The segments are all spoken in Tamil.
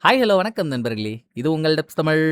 ஹாய் ஹலோ வணக்கம் நண்பர்களே. இது உங்கள் டப்ஸ் தமிழ்.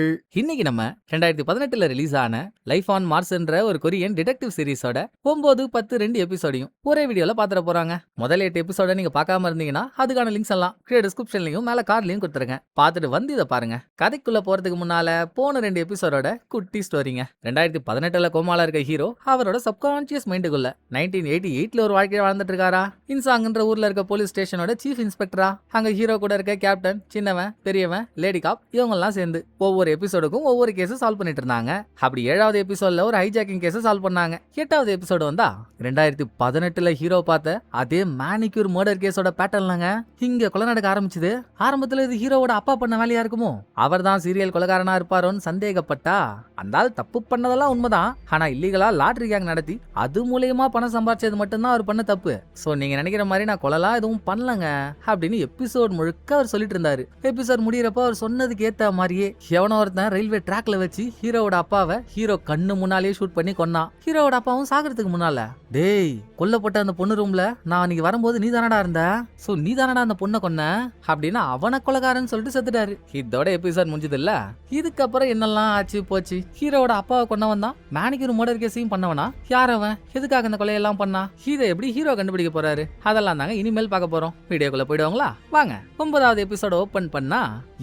இன்னைக்கு நம்ம 2018ல ரிலீஸ் ஆன லைஃப் ஆன் மார்ஸ்ன்ற ஒரு கொரியன் டிடெக்டிவ் சீரிஸோட 9, 10 2 எபிசோடையும் ஒரே வீடியோல பாத்துற போறாங்க. முதல் 8 எபிசோட நீங்க பார்க்காம இருந்தீங்கன்னா அதுக்கான லிங்க்ஸ் எல்லாம் கீழே டிஸ்கிரிப்ஷன்லயும் மேல கார்ட்லயும் கொடுத்துருங்க. பார்த்துட்டு வந்து இதை பாருங்க. கதைக்குள்ள போறதுக்கு முன்னால போன 2 எபிசோடோட குட்டி ஸ்டோரிங்க. 2018ல கோமால இருக்க ஹீரோ அவரோட சப்கான்சியஸ் மைண்டுக்குள்ள 1988ல ஒரு வாழ்க்கையை வாழ்ந்துட்டு இருக்காரா. இன்சாங்ன்ற ஊர்ல இருக்க போலீஸ் ஸ்டேஷனோட சீஃப் இன்ஸ்பெக்டரா. அங்க ஹீரோ கூட இருக்க கேப்டன், சின்னவன், பெரியவன், லேடி காப் இவங்கெல்லாம் சேர்ந்து ஒவ்வொரு எபிசோடுக்கும் ஒவ்வொரு கேஸ் சால்வ் பண்ணிட்டு இருந்தாங்க. அப்படி 7வது எபிசோட்ல ஒரு ஹைஜாக்கிங் கேஸ் சால்வ் பண்ணாங்க. 8வது எபிசோடு வந்தா 2018ல ஹீரோ பார்த்த அதே மேனிக்யூர் மர்டர் கேஸோட பேட்டர்ன்லங்க இங்க கொலை நடக்க ஆரம்பிச்சது. ஆரம்பத்துல இது ஹீரோவோட அப்பா பண்ண வேலையா இருக்குமோ, அவர் தான் சீரியல் கொலைகாரனா இருப்பாரோன்னு சந்தேகப்பட்டா அந்த ஆள் தப்பு பண்ணதெல்லாம் உண்மைதான். ஆனா இல்லீகலா லாட்டரி கேங் நடத்தி அது மூலியமா பணம் சம்பாதிச்சது மட்டும்தான் அவர் பண்ண தப்பு. சோ நீங்க நினைக்கிற மாதிரி நான் கொலைலாம் எதுவும் பண்ணலங்க அப்படின்னு எபிசோட் முழுக்க அவர் சொல்லிட்டு இருந்தாரு. எபிசோட் முடியறப்ப அவர் சொன்னதுக்கு ஏத்த மாதிரியே எவனோ ஒருத்தன் ரயில்வே ட்ராக்ல வச்சு ஹீரோவோட அப்பாவை ஹீரோ கண்ணு முன்னாலே ஷூட் பண்ணி கொன்னான். ஹீரோவோட அப்பாவும் சாகிறதுக்கு முன்னால, டேய் கொல்லப்பட்ட அந்த பொண்ணு ரூம்ல நான் அன்னைக்கு வரும்போது நீ தானடா இருந்த, சோ நீ தானடா அந்த பொண்ணை கொன்ன அப்படின்னு அவனை கொலைகாரன்னு சொல்லிட்டு செத்துட்டாரு. இதோட எபிசோட் முடிஞ்சது இல்ல. இதுக்கப்புறம் என்னெல்லாம் ஆச்சு போச்சு. ஹீரோவோட அப்பாவை கொன்னவன் தான் மேனிக்யூர் மர்டர் கேஸையும் பண்ணவனா. யார் அவன், எதுக்காக அந்த கொலையெல்லாம் பண்ணா, இதை எப்படி ஹீரோ கண்டுபிடிக்க போறாரு, அதெல்லாம் தாங்க இனிமேல் பார்க்க போறோம். வீடியோக்குள்ள போயிடுவாங்களா வாங்க. 9வது எபிசோட ஓபன் பண்ணா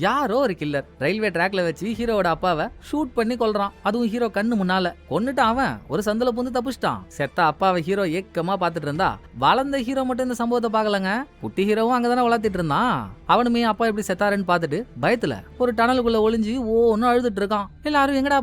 யாரோ ஒரு கில்லர் ரயில்வே ட்ராக்ல வச்சு ஹீரோவோட அப்பாவை ஷூட் பண்ணி கொல்றான். அதுவும் ஹீரோ கண்ணு முன்னால. கொன்னுட்டு அவன் ஒரு சந்தில புந்து தப்பிச்சிட்டான். செத்த அப்பாவை ஹீரோ ஏக்கமா பாத்துட்டு இருந்தா வளர்ந்த ஹீரோ மட்டும் இந்த சம்பவத்தை பாக்கலங்க. குட்டி ஹீரோவும் அங்கதானே வளர்த்திட்டு இருந்தான். அவனுமே அப்பா எப்படி செத்தாருன்னு பாத்துட்டு பயத்துல ஒரு டனலுக்குள்ள ஒளிஞ்சு ஒன்னு அழுதுட்டு இருக்கான். எல்லாரும் எங்கடா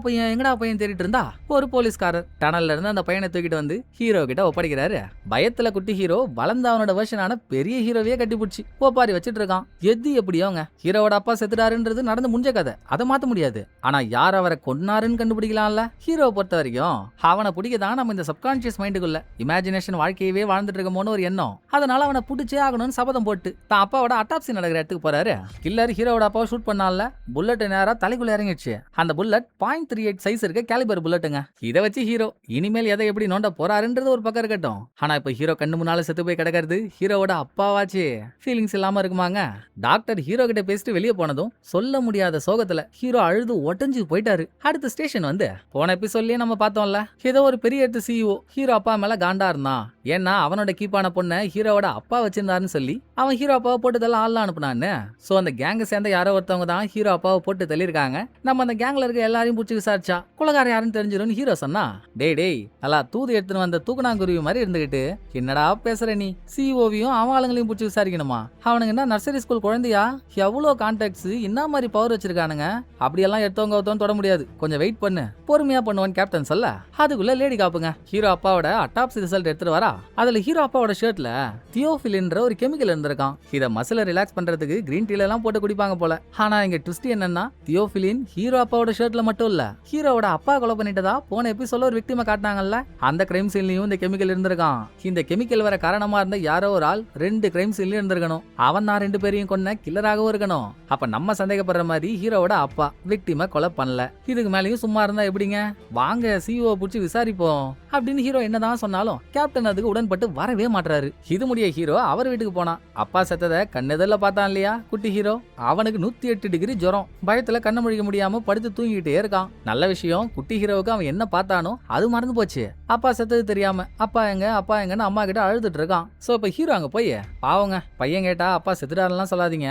பையன் தேடிட்டு இருந்தா ஒரு போலீஸ்காரர் டனல்ல இருந்து அந்த பையனை தூக்கிட்டு வந்து ஹீரோ கிட்ட ஒப்படைக்கிறாரு. பயத்துல குட்டி ஹீரோ வளர்ந்த அவனோட வெர்ஷனான பெரிய ஹீரோவையே கட்டிப்பிடிச்சு ஒப்பாரி வச்சிட்டு இருக்கான். எது எப்படியோங்க ஹீரோவோட அப்பா செத்துட்டாருன்றது நடந்து முடிஞ்ச கதை, அதை மாத்த முடியாது. ஆனா யார் அவரை கொன்னாருன்னு கண்டுபிடிக்கலாம்ல. ஹீரோவை பொறுத்த வரைக்கும் அவனை பிடிக்கதான் நம்ம இந்த சப்கான்சியஸ் மைண்டுக்குள்ள இமேஜினேஷன் வாழ்க்கையவே வாழ்ந்துட்டு இருக்கமோன்னு ஒரு எண்ணம். அதனால அவனை பிடிச்சே ஆகணும்னு சபதம் போட்டு தான் அப்பாவோட அட்டாப்சி நடக்கிற இடத்துக்கு போறாரு. கில்லர் ஹீரோவோட அப்பாவை ஷூட் பண்ணால புல்லட் நேரா தலைக்குள்ள இறங்கிடுச்சு. அந்த புல்லட் 0.38 சைஸ் இருக்க கேலிபர் புல்லட்டுங்க. இதை வச்சு ஹீரோ இனிமேல் எதை எப்படி நோண்ட போறாருன்றது ஒரு பக்கம் இருக்கட்டும். ஆனா இப்ப ஹீரோ கண்ணு முன்னால செத்து போய் கிடக்கிறது ஹீரோவோட அப்பாவாச்சு. ஃபீலிங்ஸ் இல்லாம இருக்குமாங்க. டாக்டர் ஹீரோ கிட்ட பேசிட்டு வெளியே போனதும் சொல்ல முடியாத சோகத்துல ஹீரோ அழுது ஒட்டஞ்சு போயிட்டாரு. அடுத்த ஸ்டேஷன் வந்து போன எபிசோட்லயே நம்ம பார்த்தோம்ல, ஏதோ ஒரு பெரிய இடத்து சிஇஓ ஹீரோ அப்பா மேல காண்டா இருந்தான். ஏன்னா அவனோட கீப்பான பொண்ணை ஹீரோவோட அப்பா வச்சிருந்தாருன்னு சொல்லி அவன் ஹீரோ அப்பாவை போட்டு தள்ள ஆள்லாம் அனுப்புனான்னு. சோ அந்த கேங்க சேர்ந்த யாரோ ஒருத்தவங்க தான் ஹீரோ அப்பாவை போட்டு தள்ளிருக்காங்க. நம்ம அந்த கேங்ல இருக்க எல்லாரையும் பிடிச்சி விசாரிச்சா கொலகார யாருன்னு தெரிஞ்சிடும் ஹீரோ சொன்னா. டேய் நல்லா தூது எடுத்துன்னு வந்த தூக்குனாங்குருவி மாதிரி இருந்துகிட்டு என்னடா பேசுற நீ, சிஓவியும் அவன் ஆளுங்களையும் பிடிச்சி விசாரிக்கணுமா? அவனுங்க என்ன நர்சரி ஸ்கூல் குழந்தையா? எவ்வளவு கான்டாக்ட்ஸ், என்ன மாதிரி பவர் வச்சிருக்கானுங்க, அப்படியெல்லாம் எடுத்தவங்க தொட முடியாது, கொஞ்சம் வெயிட் பண்ணு, பொறுமையா பண்ணுவான் கேப்டன் சொல்ல. அதுக்குள்ள லேடி காப்புங்க ஹீரோ அப்பாவோட அட்டாப்சி ரிசல்ட் எடுத்துட்டு வரா. அதுல ஹீரோ அப்பாவோட ஷர்ட்ல தியோஃபிலின்ற ஒரு கெமிக்கல் இருந்திருக்கான். இத மசில ரிலாக்ஸ் பண்றதுக்கு கிரீன் டீல எல்லாம் போட்டு குடிப்பாங்க போல. ஆனா இங்க ட்விஸ்ட் என்னன்னா தியோஃபிலின் ஹீரோ அப்பாவோட ஷர்ட்ல மட்டும் இல்ல, ஹீரோவோட அப்பா கொலை பண்ணிட்டதா போன எபிசோட்ல ஒரு விக்டிமை காட்டினாங்கல்ல, அந்த கிரைம் சீன்லயும் இந்த கெமிக்கல் இருந்திருக்கான். இந்த கெமிக்கல் வர காரணமா இருந்த யாரோ ஒரு ஆள் 2 கிரைம் சீன்லயும் இருந்திருக்கணும். அவன் தான் 2 பேரையும் கொன்ன கில்லராகவும் இருக்கணும். அப்ப நம்ம சந்தேகப்படுற மாதிரி ஹீரோவோட அப்பா விக்டிமை கொலை பண்ணல. இதுக்கு மேலயும் சும்மா இருந்தா எப்படிங்க? வாங்க சிஓ புடிச்சு விசாரிப்போம் அப்படின்னு ஹீரோ என்னதான் சொன்னாலும் கேப்டன் அதுக்கு உடன்பட்டு வரவே மாட்டாரு. இது முடிய ஹீரோ அவர் வீட்டுக்கு போனான். அப்பா செத்ததை கண்ணெதிரில் பார்த்தான் இல்லையா குட்டி ஹீரோ. அவனுக்கு 108 டிகிரி ஜுரம். பயத்துல கண்ண முழிக்க முடியாம படுத்து தூங்கிட்டே இருக்கான். நல்ல விஷயம், குட்டி ஹீரோவுக்கு அவன் என்ன பார்த்தானோ அது மறந்து போச்சு. அப்பா செத்தது தெரியாம அப்பா எங்கன்னு அம்மா கிட்ட அழுதுட்டு இருக்கான். சோ இப்ப ஹீரோ அங்க போய் பாவங்க பையன் கேட்டா அப்பா செத்துட்டாருலாம் சொல்லாதீங்க,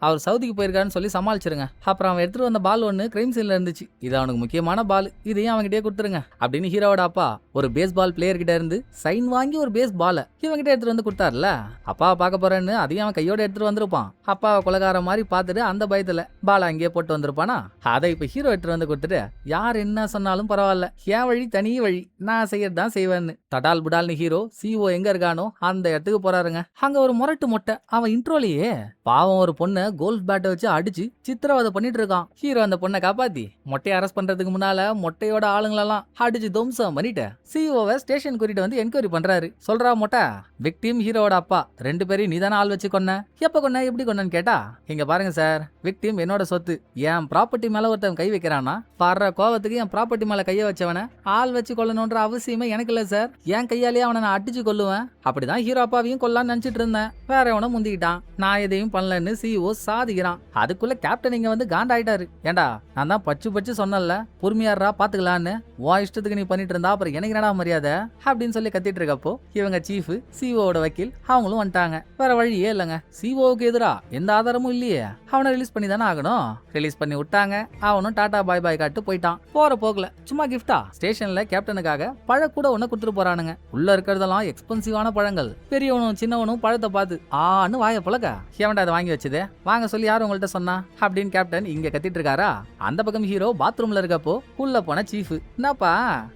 அவர் சவுதிக்கு போயிருக்காருன்னு சொல்லி சமாளிச்சிருங்க. அப்புறம் அவன் எடுத்துட்டு வந்த பால் ஒன்னு கிரைம் சீன்ல இருந்துச்சு, இது அவனுக்கு முக்கியமான பால், இதையும் அவன்கிட்டயே கொடுத்துருங்க அப்படின்னு ஹீரோவோட அப்பா ஒரு பேஸ்பால் பிளேயர் கிட்ட இருந்து சைன் வாங்கி ஒரு பேஸ் பால இவங்கிட்ட எடுத்துட்டு வந்து கொடுத்தாருல. அப்பாவை பார்க்க போறேன்னு அதையும் அவன் கையோட எடுத்துட்டு வந்திருப்பான். அப்பாவை கொலைகார மாதிரி பார்த்துட்டு அந்த பயத்துல பால அங்கேயே போட்டு வந்திருப்பானா. அதை இப்ப ஹீரோ எடுத்துட்டு வந்து கொடுத்துட்டு யார் என்ன சொன்னாலும் பரவாயில்ல, என் வழி தனி வழி, நான் செய்யறதுதான் செய்வேன்னு தடால் புடால்னு ஹீரோ சிஓ எங்க இருக்கானோ அந்த இடத்துக்கு போறாருங்க. அங்க ஒரு முரட்டு மொட்டை அவன் இன்ட்ரோலயே பாவம் ஒரு பொண்ணை கோல்ஃப் பேட்டை வச்சு அடிச்சு சித்திரவதை பண்ணிட்டு இருக்கான். ஹீரோ அந்த பொண்ணை காப்பாத்தி மொட்டையை அரெஸ்ட் பண்றதுக்கு முன்னால மொட்டையோட ஆளுங்களெல்லாம் அடிச்சு துவம்சம் பண்ணிட்டு சிஇஓவை ஸ்டேஷன் கூட்டிட்டு வந்து என்கொயரி பண்றாரு. சொல்றா மொட்டை, விக்டிம் ஹீரோவோட அப்பா 2 பேரையும் நீதானே ஆள் வச்சு கொன்ன, எப்ப கொன்ன, எப்படி கொன்னன்னு கேட்டா, இங்க பாருங்க சார், விக்டிம் என்னோட சொத்து, என் ப்ராப்பர்ட்டி மேல ஒருத்தன் கை வைக்கிறானா, பாடுற கோவத்துக்கு என் ப்ராப்பர்ட்டி மேல கைய வச்சவன ஆள் வச்சு கொல்லணும்ன்ற அவசியமே எனக்கு இல்ல சார், என் கையாலேயே அவனை நான் அடிச்சு கொல்லுவேன். அப்படிதான் ஹீரோ அப்பாவையும் கொல்லான்னு நினைச்சிட்டு இருந்தேன். வேற எவனை முந்திக்கிட்டான், நான் எதையும் பண்ணலன்னு சிஇஓ சாதிக்கிறான். அதுக்குள்ள கேப்டன் இங்க வந்து காண்டாயிட்டாரு. ஏண்டா, நான் தான் பச்சு சொன்னல, பொறுமையாடுறா பாத்துக்கலான்னு, உன் இஷ்டத்துக்கு நீ பண்ணிட்டு இருந்தா அப்புறம் எனக்கு என்னடா மரியாதை அப்படின்னு சொல்லி கத்திட்டு இருக்கப்போ இவங்க சீஃப், சிஓட வக்கீல் அவங்களும் வந்துட்டாங்க. வேற வழியே இல்லைங்க, சிஓவுக்கு எதிரா எந்த ஆதாரமும் இல்லையே, அவனை ரிலீஸ் பண்ணி தானே ஆகணும். ரிலீஸ் பண்ணி விட்டாங்க. அவனும் டாடா பாய் பாய் காட்டு போயிட்டான். போற போகல சும்மா கிஃப்டா ஸ்டேஷன்ல கேப்டனுக்காக பழ கூட ஒண்ணு கொடுத்துட்டு போறானுங்க. உள்ள இருக்கிறதெல்லாம் எக்ஸ்பென்சிவான பழங்கள். பெரியவனும் சின்னவனும் பழத்தை பார்த்து ஆன்னு வாய பழக்க, ஏவன்டா அதை வாங்கி வச்சதே, வாங்க சொல்லி யாரும் உங்கள்ட்ட சொன்னா அப்படின்னு கேப்டன் இங்க கத்திட்டு இருக்காரா. அந்த பக்கம் ஹீரோ பாத்ரூம்ல இருக்கப்போ உள்ள போன சீஃப், என்னப்பா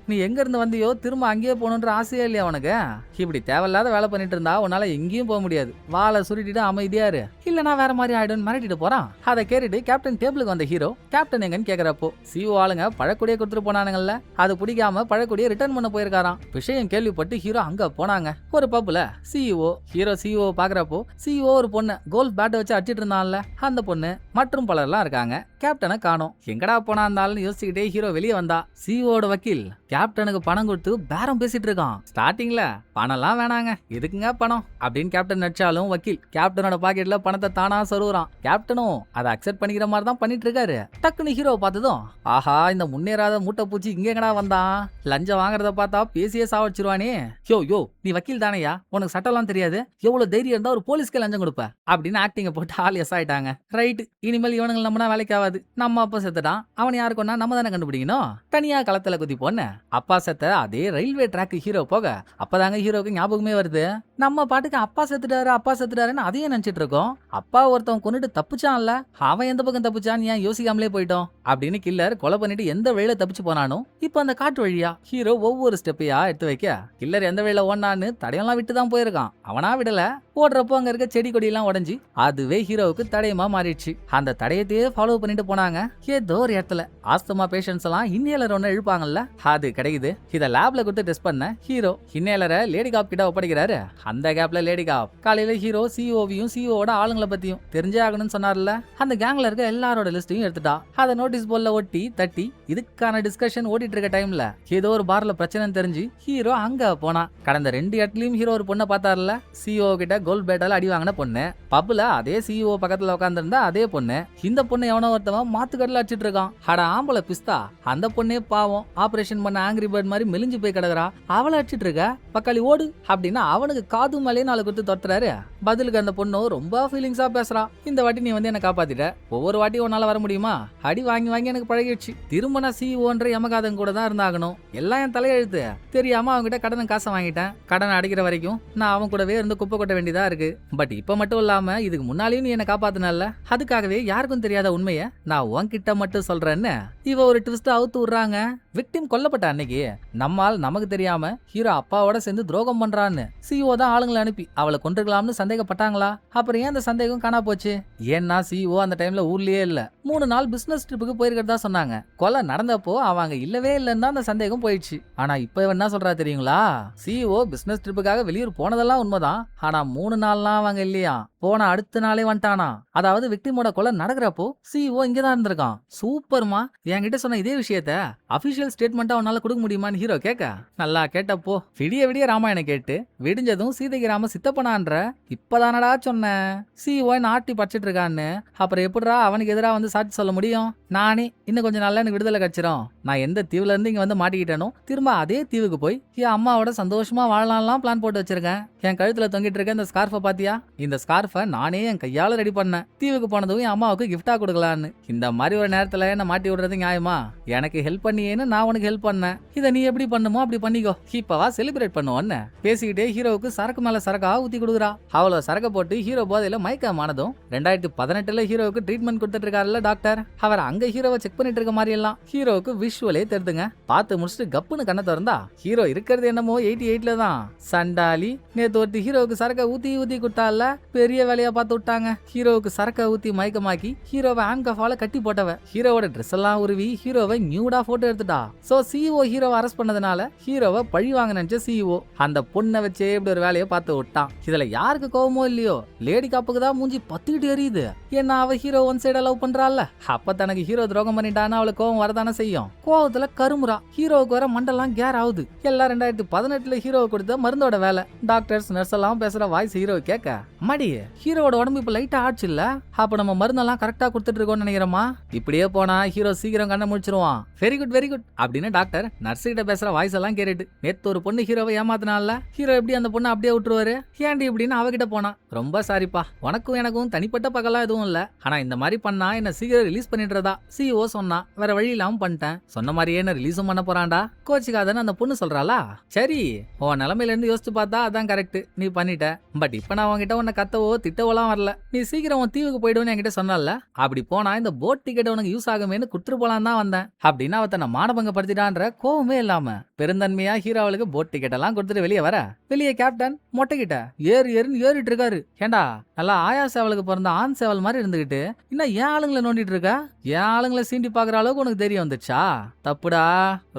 நீ எங்க இருந்து வந்தியோ திரும்ப அங்கேயே போகணுன்ற ஆசையே இல்லையா உனக்கு, இப்படி தேவையில்லாத வேலை பண்ணிட்டு இருந்தா உன்னால எங்கேயும் போக முடியாது, வாழை சுருட்டிட்டு அமைதியா இரு, இல்லனா வேற மாதிரி ஆயிடும் மிரட்டிட்டு போறான். அதை கேட்டுட்டு கேப்டன் டேபிளுக்கு வந்த ஹீரோ, கேப்டன் எங்கன்னு கேக்குறப்போ சிஓ ஆளுங்க பழக்கூடியே கொடுத்துட்டு போனானுங்கல்ல, அது பிடிக்காம பழக்கூடியே ரிட்டர்ன் பண்ண போயிருக்காராம். விஷயம் கேள்விப்பட்டு ஹீரோ அங்க போனாங்க. ஒரு பப்ல சிஇஓ ஹீரோ பாக்குறப்போ சிஇஓ ஒரு பொண்ணு கோல்ஃப் பேட்டை வச்சு அடிச்சிட்டு இருந்தான்ல, அந்த பொண்ணு மற்றும் பலர்லாம் இருக்காங்க. கேப்டனை காணோம், எங்கடா போனா இருந்தாலும் யோசிச்சுக்கிட்டே ஹீரோ வெளியே வந்தா. சிஓட வக்கீல் கேப்டனுக்கு பணம் கொடுத்து பேரம் பேசிட்டு இருக்கான். ஸ்டார்டிங்ல பணம்லாம் வேணாங்க, எதுக்குங்க பணம் அப்படின்னு கேப்டன் நினைச்சாலும் வக்கீல் கேப்டனோட பாக்கெட்ல பணத்தை தானா சொருகுறான். கேப்டனும் அதை அக்செப்ட் பண்ணிக்கிற மாதிரி தான் பண்ணிட்டு இருக்காரு. டக்குன்னு ஹீரோ பார்த்ததும், ஆஹா இந்த முன்னேறாத மூட்டை பூச்சி இங்க எங்கடா வந்தான், லஞ்சம் வாங்குறத பார்த்தா பேசியே சாவடிச்சிருவானே, யோ நீ வக்கீல் தானையா, உனக்கு சட்டம்லாம் தெரியாது, எவ்வளவு தைரியம் இருந்தா ஒரு போலீஸ்க்கு லஞ்சம் கொடுப்ப அப்படின்னு ஆக்டிங்க போட்டு ஆள் எஸ் ஆயிட்டாங்க. ரைட், இனிமேல் இவனுங்க நம்மனா வேலைக்கு ஆகாது, நம்ம அப்பா செத்துட்டான், அவன் யாருக்குன்னா நம்ம தானே கண்டுபிடிக்கணும், தனியா களத்துல குதி போன அப்பா செத்த அதே ரயில்வே ட்ராக் ஹீரோ போக அப்பதாங்க ஹீரோக்கு ஞாபகமே வருது, நம்ம பாட்டுக்கு அப்பா செத்துட்டாருன்னு அதையும் நினைச்சிட்டு இருக்கோம். அப்பா ஒருத்தவன் கொண்டுட்டு தப்பிச்சான்ல, அவன் எந்த பக்கம் தப்பிச்சான்னு ஏன் யோசிக்காமலே போயிட்டோம் அப்படின்னு கில்லர் கொலை பண்ணிட்டு எந்த வழியில தப்பிச்சு போனானோ இப்ப அந்த காட்டு வழியா ஹீரோ ஒவ்வொரு ஸ்டெப்பையா எடுத்து வைக்க, கில்லர் எந்த வழியில ஓடனான்னு தடையெல்லாம் விட்டு தான் போயிருக்கான். அவனா விடல, ஓடுறப்போ அங்க இருக்க செடி கொடி எல்லாம் உடஞ்சி அதுவே ஹீரோவுக்கு தடயமா மாறிடுச்சு. அந்த தடயத்தையே ஃபாலோ பண்ணிட்டு போனாங்க. ஏதோ ஒரு இடத்துல ஆஸ்துமா பேஷன்ஸ் எல்லாம் இன்னேலர் ஒண்ணு இழுப்பாங்கல்ல, அது கிடைக்குது. இத லேப்ல கொடுத்து டெஸ்ட் பண்ண ஹீரோ இன்னேலரை லேடி காப் கிட்ட ஒப்படைக்கிறாரு. அந்த கேப்ல லேடி காப் காலையில ஹீரோ சிஓவியும் சிஓட ஆளுங்களை பத்தியும் தெரிஞ்சே ஆகணும்னு சொன்னார்ல, அந்த கேங்ல இருக்க எல்லாரோட லிஸ்டையும் எடுத்துட்டா. அதை நோட்டீஸ் போர்ட்ல ஒட்டி தட்டி இதுக்கான டிஸ்கஷன் ஓடிட்டு இருக்க டைம்ல ஏதோ ஒரு பார்ல பிரச்சனை தெரிஞ்சு ஹீரோ அங்க போனா. கடந்த 2 இடத்துலயும் ஹீரோ ஒரு பொண்ணை பார்த்தாருல, சிஓ கிட்ட கோல்ட் பேட்டால அடி வாங்கின பொண்ணு, பப்ல அதே சிஓ பக்கத்துல உட்கார்ந்து இருந்தா அதே பொண்ணு. இந்த பொண்ணு எவனோ ஒருத்தவன் மாத்துக்கடல அடிச்சிட்டு இருக்கான். அட ஆம்பளை பிஸ்தா, அந்த பொண்ணே பாவம் ஆபரேஷன் பண்ண ஆங்கிரி பேர்ட் மாதிரி மெலிஞ்சு போய் கிடக்குறா, அவளை அடிச்சிட்டு இருக்க, பக்காளி ஓடு அப்படின்னா அவனுக்கு காது மேலே நாலு கொடுத்து தொத்துறாரு. பதிலுக்கு அந்த பொண்ணு ரொம்ப ஃபீலிங்ஸா பேசுறா, இந்த வாட்டி நீ வந்து என்ன காப்பாத்திட்ட, ஒவ்வொரு வாட்டி உன்னால வர முடியுமா, அடி வாங்கி வாங்கி எனக்கு பழகிடுச்சு, திரும்ப நான் சிஓன்ற எமகாதன் கூட தான் இருந்தாகணும், எல்லாம் என் தலையெழுத்து, தெரியாம அவங்ககிட்ட கடனை காசை வாங்கிட்டேன், கடன் அடைக்கிற வரைக்கும் நான் அவன் கூடவே இருந்து குப்பை கொட்ட வேண்டியதா இருக்கு. பட் இப்ப மட்டும் இல்லாம இதுக்கு முன்னாலேயும் நீ என்ன காப்பாத்தினல்ல, அதுக்காகவே யாருக்கும் தெரியாத உண்மைய நான் உன்கிட்ட மட்டும் சொல்றேன்னு இவ ஒரு ட்விஸ்ட் அவுத்து விடுறாங்க. விக்டிம் கொல்லப்பட்ட அன்னைக்கு நம்மால் நமக்கு தெரியாம ஹீரோ அப்பாவோட சேர்ந்து துரோகம் பண்றான்னு சிஓ தான் ஆளுங்களை அனுப்பி அவளை கொண்டிருக்கலாம்னு சந்தேகப்பட்டாங்களா? அப்புறம் ஏன் அந்த சந்தேகம் காணா போச்சு? ஏன்னா சிஓ அந்த டைம்ல ஊர்லயே இல்ல, 3 நாள் பிசினஸ் ட்ரிப்புக்கு போயிருக்கிறதா சொன்னாங்க. கொலை நடந்தப்போ அவங்க இல்லவே இல்லைன்னு அந்த சந்தேகம் போயிடுச்சு. ஆனா இப்ப என்ன சொல்றா தெரியுங்களா, சிஓ பிசினஸ் ட்ரிப்புக்காக வெளியூர் போனதெல்லாம் உண்மைதான், ஆனா 3 நாள்லாம் அவங்க இல்லையா, போன அடுத்த நாளே வந்துட்டானா. அதாவது விக்டிமோட கொலை நடக்கிறப்போ சிஓ இங்கதான் இருந்திருக்கான். சூப்பர்மா, என்கிட்ட சொன்ன இதே விஷயத்த அபிஷியல் ஸ்டேட்மெண்டா உன்னால கொடுக்க முடியுமான்னு ஹீரோ கேட்க, நல்லா கேட்டப்போ விடிய ராமாயணம் கேட்டு விடிஞ்சதும் சீதைக்கு ராம சித்தப்பனான்ற இப்பதானடா சொன்னேன், சிஓ நாட்டி படிச்சிட்டு இருக்கான்னு, அப்புறம் எப்படிடா அவனுக்கு எதிராக வந்து சாட்சி சொல்ல முடியும்? நானே இன்னும் கொஞ்சம் நாள்ல எனக்கு விடுதலை கிடைச்சிரும், நான் எந்த தீவுல இருந்து இங்க வந்து மாட்டிக்கிட்டேனோ திரும்ப அதே தீவுக்கு போய் என் அம்மாவோட சந்தோஷமா வாழலாம்லாம் பிளான் போட்டு வச்சிருக்கேன். என் கழுத்துல தொங்கிட்டு இருக்க இந்த ஸ்கார்ஃபை பாத்தியா, இந்த ஸ்கார்ஃபை நானே என் கையால ரெடி பண்ணேன், தீவுக்கு போனதும் என் அம்மாவுக்கு கிஃப்டா கொடுக்கலான்னு. இந்த மாதிரி ஒரு நேரத்துல என்ன மாட்டி விடுறது நியாயமா? எனக்கு ஹெல்ப் பண்ணியேன்னு நான் உனக்கு ஹெல்ப் பண்ணேன், இதை நீ எப்படி பண்ணுமோ அப்படி பண்ணிக்கோ, இப்பவா செலிப்ரேட் பண்ணுவோன்னு பேசிக்கிட்டே ஹீரோவுக்கு சரக்கு மேல சரக்கா ஊத்தி கொடுக்குறா. அவ்வளவு சரக்க போட்டு ஹீரோ போதையில மயக்கமானதும் 2018 ஹீரோவுக்கு ட்ரீட்மெண்ட் கொடுத்துட்டு இருக்காருல்ல டாக்டர், அவர் அங்க ஹீரோவை செக் பண்ணிட்டு இருக்க மாதிரி எல்லாம் ஹீரோவுக்கு விஷுவலே தெரிதுங்க. பார்த்து முடிச்சுட்டு கப்புன்னு கண்ணை திறந்தா ஹீரோ இருக்கிறது என்னமோ 88ல தான். சண்டாலி நேத்து ஒருத்தி ஹீரோவுக்கு சரக்க ஊத்தி ஊத்தி குட்டால பெரிய வேலையா பார்த்து விட்டாங்க. ஹீரோவுக்கு சரக்க ஊத்தி மயக்கமாக்கி ஹீரோவை ஹேண்ட்கஃபால கட்டி போட்டவ ஹீரோவோட ட்ரெஸ் எல்லாம் உருவி ஹீரோவை நியூடா போட்டோ எடுத்துட்டா. சோ சிஇஓ ஹீரோவை அரெஸ்ட் பண்ணதுனால ஹீரோவை பழி வாங்க நினைச்ச சிஇஓ அந்த பொண்ணை வச்சே இப்படி ஒரு வேலையை பார்த்து விட்டான். இதுல யாருக்கு கோவமோ இல்லையோ லேடி காப்புக்கு தான் மூஞ்சி பத்திக்கிட்டு எரியுது. ஏன்னா அவ ஹீரோ ஒன் சைடா லவ் பண்றாள்ல, அப்ப தனக்கு ஹீரோ துரோகம் பண்ணிட்டானா அவளுக்கு கோவம் வரதானே செய்யும். கோவத்துல கருமுறா. ஹீரோவுக்கு வர மண்டெல்லாம் கேர் ஆகுது. எல்லாம் 2018 ஹீரோவை கொடுத்த மருந்தோட வேலை. டாக்டர்ஸ் நர்ஸ் எல்லாம் பேசுற வாய்ஸ் ஹீரோ கேட்க மடி ஹீரோவோட உடம்பு இப்ப லைட்டா ஆச்சு இல்ல, அப்ப நம்ம மருந்தெல்லாம் கரெக்டா கொடுத்துட்டு இருக்கோம்னு நினைக்கிறோமா. இப்படியே போனா ஹீரோ சீக்கிரம் கண்ண முடிச்சிருவான். வெரி குட் வெரி குட் அப்படின்னு டாக்டர் நர்ஸ் கிட்ட பேசுற வாய்ஸ் எல்லாம் கேட்டுட்டு நேத்து ஒரு பொண்ணு ஹீரோவை ஏமாத்தினால ஹீரோ எப்படி அந்த பொண்ணை அப்படியே விட்டுருவாரு ஏண்டி இப்படின்னு அவகிட்ட போனா. ரொம்ப சாரிப்பா, உனக்கும் எனக்கும் தனிப்பட்ட பகலா எதுவும் இல்ல, ஆனா இந்த மாதிரி பண்ணா என்ன சீக்கிரம் ரிலீஸ் பண்ணிடுறதா சிஇஓ சொன்னா. வேற வழி இல்லாம பண்ணிட்டேன். சொன்ன மாதிரியே என்ன ரிலீஸும் பண்ண போறான்டா. கோச்சிக்காதன்னு அந்த பொண்ணு சொல்றாளா. சரி உன் நிலைமையில இருந்து யோசிச்சு பார்த்தா அதான் கரெக்ட், நீ பண்ணிட்ட. பட் இப்ப நான் உன்கிட்ட உன்னை கத்தவோ திட்டவோலாம் வரல. நீ சீக்கிரம் உன் தீவுக்கு போயிடுவேன்னு என்கிட்ட சொன்னல, அப்படி போனா இந்த போட் டிக்கெட் உனக்கு யூஸ் ஆகுமேனு குற்று போலாம் தான் வந்தேன் அப்படின்னு அவ தன்னை மானபங்கப்படுத்திட்டான்ற கோவமே இல்லாம பெருந்தன்மையா ஹீரோவுக்கு போட் டிக்கெட் எல்லாம் கொடுத்துட்டு வெளியே வர, வெளியே கேப்டன் மொட்டைக்கிட்ட ஏறுன்னு ஏறிட்டு இருக்காரு. ஏண்டா நல்லா ஆயா சேவலுக்கு பிறந்த ஆண் சேவல் மாதிரி இருந்துகிட்டு இன்னும் ஏன் ஆளுங்களை நோண்டிட்டு இருக்க, ஏன் ஆளுங்களை சீண்டி பாக்குற அளவுக்கு உனக்கு தெரிய வந்துச்சா. தப்புடா,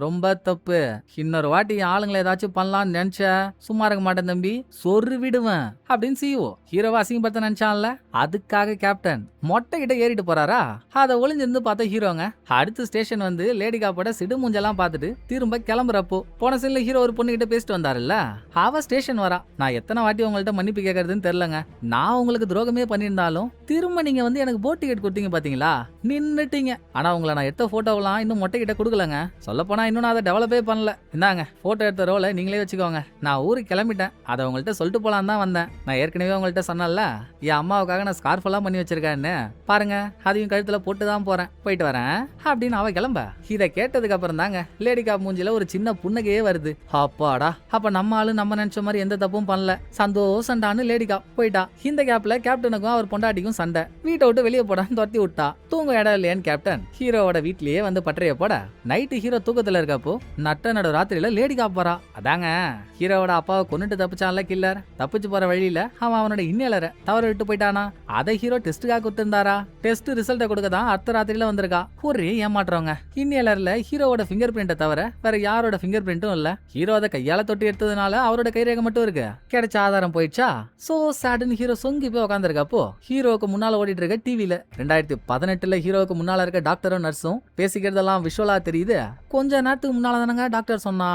ரொம்ப தப்பு. இன்னொரு வாட்டி ஆளுங்களை ஏதாச்சும் பண்ணலாம்னு நினைச்ச சும்மா இருக்க மாட்டேன் தம்பி, சொரு விடுவேன் அப்படின்னு சிஇஓ ஹீரோவை அசிங்கப்படுத்த நினைச்சான்ல. அதுக்காக கேப்டன் மொட்டை கிட்ட ஏறிட்டு போறாரா. அதை ஒளிஞ்சிருந்து பார்த்த ஹீரோங்க அடுத்த ஸ்டேஷன் வந்து லேடி காப்போட சிடு மூஞ்செல்லாம் பார்த்துட்டு திரும்ப கிளம்புறப்போ போன சீன்ல ஹீரோ ஒரு பொண்ணு கிட்ட பேசிட்டு வந்தாருல்ல, அவ ஸ்டேஷன் வரா. நான் எத்தனை வாட்டி உங்கள்ட்ட மன்னிப்பு கேட்கறதுன்னு தெரியலங்க, நான் உங்களுக்கு துரோகமே பண்ணியிருந்தாலும் திரும்ப நீங்க வந்து எனக்கு போட் டிக்கெட் கொடுத்தீங்க பாத்தீங்களா, நின்னுட்டீங்க. ஆனா உங்களை நான் எடுத்த போட்டோவெல்லாம் இன்னும் மொட்டை கிட்ட கொடுக்கலங்க. சொல்ல போனா இன்னும் நான் அதை டெவலப்பே பண்ணல. இந்தாங்க போட்டோ எடுத்த ரோலை நீங்களே வச்சுக்கோங்க. நான் ஊருக்கு கிளம்பிட்டேன், அதை உங்கள்ட்ட சொல்லிட்டு போலாம் தான் வந்தேன். நான் ஏற்கனவே உங்கள்ட்ட சொன்னல என் அம்மாவுக்காக நான் ஸ்கார்ஃப் எல்லாம் பண்ணி வச்சிருக்கேன்னு, பாருங்க அதையும் கழுத்துல போட்டு தான் போறேன், போயிட்டு வரேன் அப்படின்னு அவ கிளம்ப. இதை கேட்டதுக்கு அப்புறம் தாங்க லேடி காப் மூஞ்சில ஒரு சின்ன புன்னகையே வருது. அப்பாடா, அப்ப நம்ம ஆளு நம்ம நினைச்ச மாதிரி எந்த தப்பும் பண்ணல, சந்தோஷம்டான்னு லேடி காப் போயிட்டா. இந்த கேப்ல கேப்டனுக்கும் அவர் பொண்டாட்டிக்கும் சண்டை. வீட்டை விட்டு வெளியே போடான்னு துரத்தி விட்டா. தூங்க இடம் இல்லையான்னு கேப்டன் ஹீரோவோட வீட்லயே வந்து பற்றைய போட, நைட்டு ஹீரோ தூக்கத்துல இருக்கப்போ நட்ட நடு ராத்திரியில லேடி காப் வரா. அதாங்க ஹீரோவோட அப்பாவை கொன்னுட்டு தப்பிச்சான்ல கில்லர், தப்பிச்சு போற வழியில அவன் அவனோட இன்னலரை தவற விட்டு போயிட்டானா. அதை ஹீரோ டெஸ்ட்டுக்காக கொடுத்திருந்தாரா. டெஸ்ட் ரிசல்ட்டை கொடுக்க தான் அர்த்த ராத்திரியில வந்திருக்கா. ஒரே ஏமாற்றவங்க. இன்னலர்ல ஹீரோவோட ஃபிங்கர் பிரிண்ட்டை தவிர வேற யாரோட ஃபிங்கர் பிரிண்ட்டும் இல்ல. ஹீரோ அதை கையால தொட்டி எடுத்ததுனால அவரோட கைரேகை மட்டும் இருக்கு. கிடைச்ச ஆதாரம் போயிடுச்சா. சோ சேடுன்னு ஹீரோ சொங்கி போய் உட்காந்துருக்கப்போ ஹீரோவுக்கு முன்னால ஓடிட்டு இருக்க டிவில 2018 ஹீரோவுக்கு முன்னால இருக்க டாக்டரும் நர்ஸும் பேசிக்கிறதெல்லாம் விஷுவலா தெரியுது. கொஞ்ச நேரத்துக்கு முன்னால தானங்க டாக்டர் சொன்னா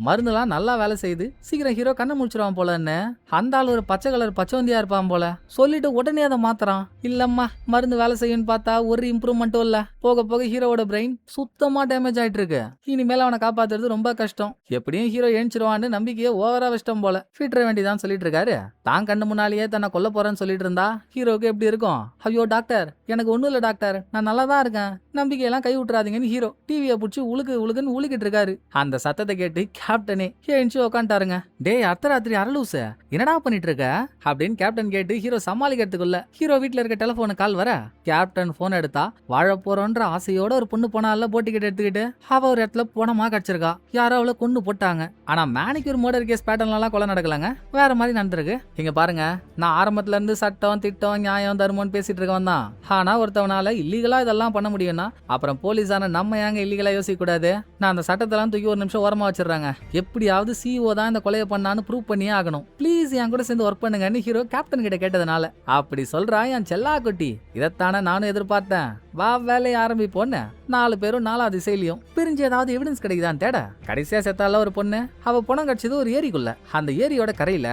மருந்துலாம் நல்லா வேலை செய்யுது, சீக்கிரம் ஹீரோ கண்ணை முடிச்சிருவான் போலன்னு. அந்த ஆள் ஒரு பச்சை கலர் பச்சவந்தியா இருப்பான் போல. சொல்லிட்டு உடனே அதை மாத்துறான். இல்லம்மா மருந்து வேலை செய்யும்னு பார்த்தா ஒரு இம்ப்ரூவ்மெண்ட்டும் இல்ல. போக போக ஹீரோவோட பிரெயின் சுத்தமா டேமேஜ் ஆயிட்டு இருக்கு. இனிமேல அவனை காப்பாத்துறது ரொம்ப கஷ்டம். எப்படியும் ஹீரோ எழுச்சிருவான்னு நம்பிக்கையை ஓவரா வச்சிட்டோம் போல. ஃபீட்ர வேண்டிதான் சொல்லிட்டு இருக்காரு. தான் கண்ணு முன்னாலேயே தன்னை கொல்ல போறேன்னு சொல்லிட்டு இருந்தா ஹீரோக்கு எப்படி இருக்கும். ஐயோ டாக்டர் எனக்கு ஒண்ணும் இல்ல டாக்டர், நான் நல்லா தான் இருக்கேன், நம்பிக்கையெல்லாம் கை விட்டுறாதீங்கன்னு ஹீரோ டிவியை பிடிச்சி உழுக்குன்னு உழுக்கிட்டு இருக்காரு. அந்த சத்தத்தை கேட்டு கேப்டனே எழுந்து உட்காந்துட்டாருங்க. டே அர்த்தராத்திரி அரலூச என்னடா பண்ணிட்டு இருக்க அப்படின்னு கேப்டன் கேட்டு ஹீரோ சமாளிக்கிறதுக்குள்ள ஹீரோ வீட்டுல இருக்க டெலிபோனு கால் வர, கேப்டன் போன் எடுத்தா வாழ போறோன்ற ஆசையோட ஒரு பொண்ணு போனால போட் டிக்கெட் எடுத்துக்கிட்டு அவ ஒரு இடத்துல போனமா கிடைச்சிருக்கா. யாரோ அவளை கொண்டு போட்டாங்க. ஆனா மேனிக்யூர் மர்டர் கேஸ் பேட்டர்ன்ல எல்லாம் கொலை நடக்கலங்க, வேற மாதிரி நடந்திருக்கு. இங்க பாருங்க, நான் ஆரம்பத்துல இருந்து சட்டம் திட்டம் நியாயம் தர்மம்னு பேசிட்டு இருக்கவன் தான். ஆனா ஒருத்தவனால இல்லீகலா இதெல்லாம் பண்ண முடியும்னா அப்புறம் போலீஸான நம்ம ஏங்க இல்லீகலா யோசிக்க கூடாது. நான் அந்த சட்டத்தெல்லாம் தூக்கி ஒரு நிமிஷம் ஓரமா வச்சிடுறாங்க. எப்படியாவது சிஇஓ தான் இந்த கொலையை பண்ணான்னு ப்ரூவ் பண்ணியே ஆகணும். ப்ளீஸ் என் கூட சேர்ந்து ஒர்க் பண்ணுங்கன்னு ஹீரோ கேப்டன் கிட்ட கேட்டதுனால அப்படி சொல்றா என் செல்லா குட்டி. இதைத்தானே நானும் எதிர்பார்த்தேன். வா வேலையை ஆரம்பிப்போன்னு 4 பேரும் 4வது திசையிலையும் பிரிஞ்சு ஏதாவது எவிடன்ஸ் கிடைக்குதான்னு தேட, கடைசியா செத்தால ஒரு பொண்ணு. அவ பணம் கிடைச்சது ஒரு ஏரிக்குள்ள. அந்த ஏரியோட கரையில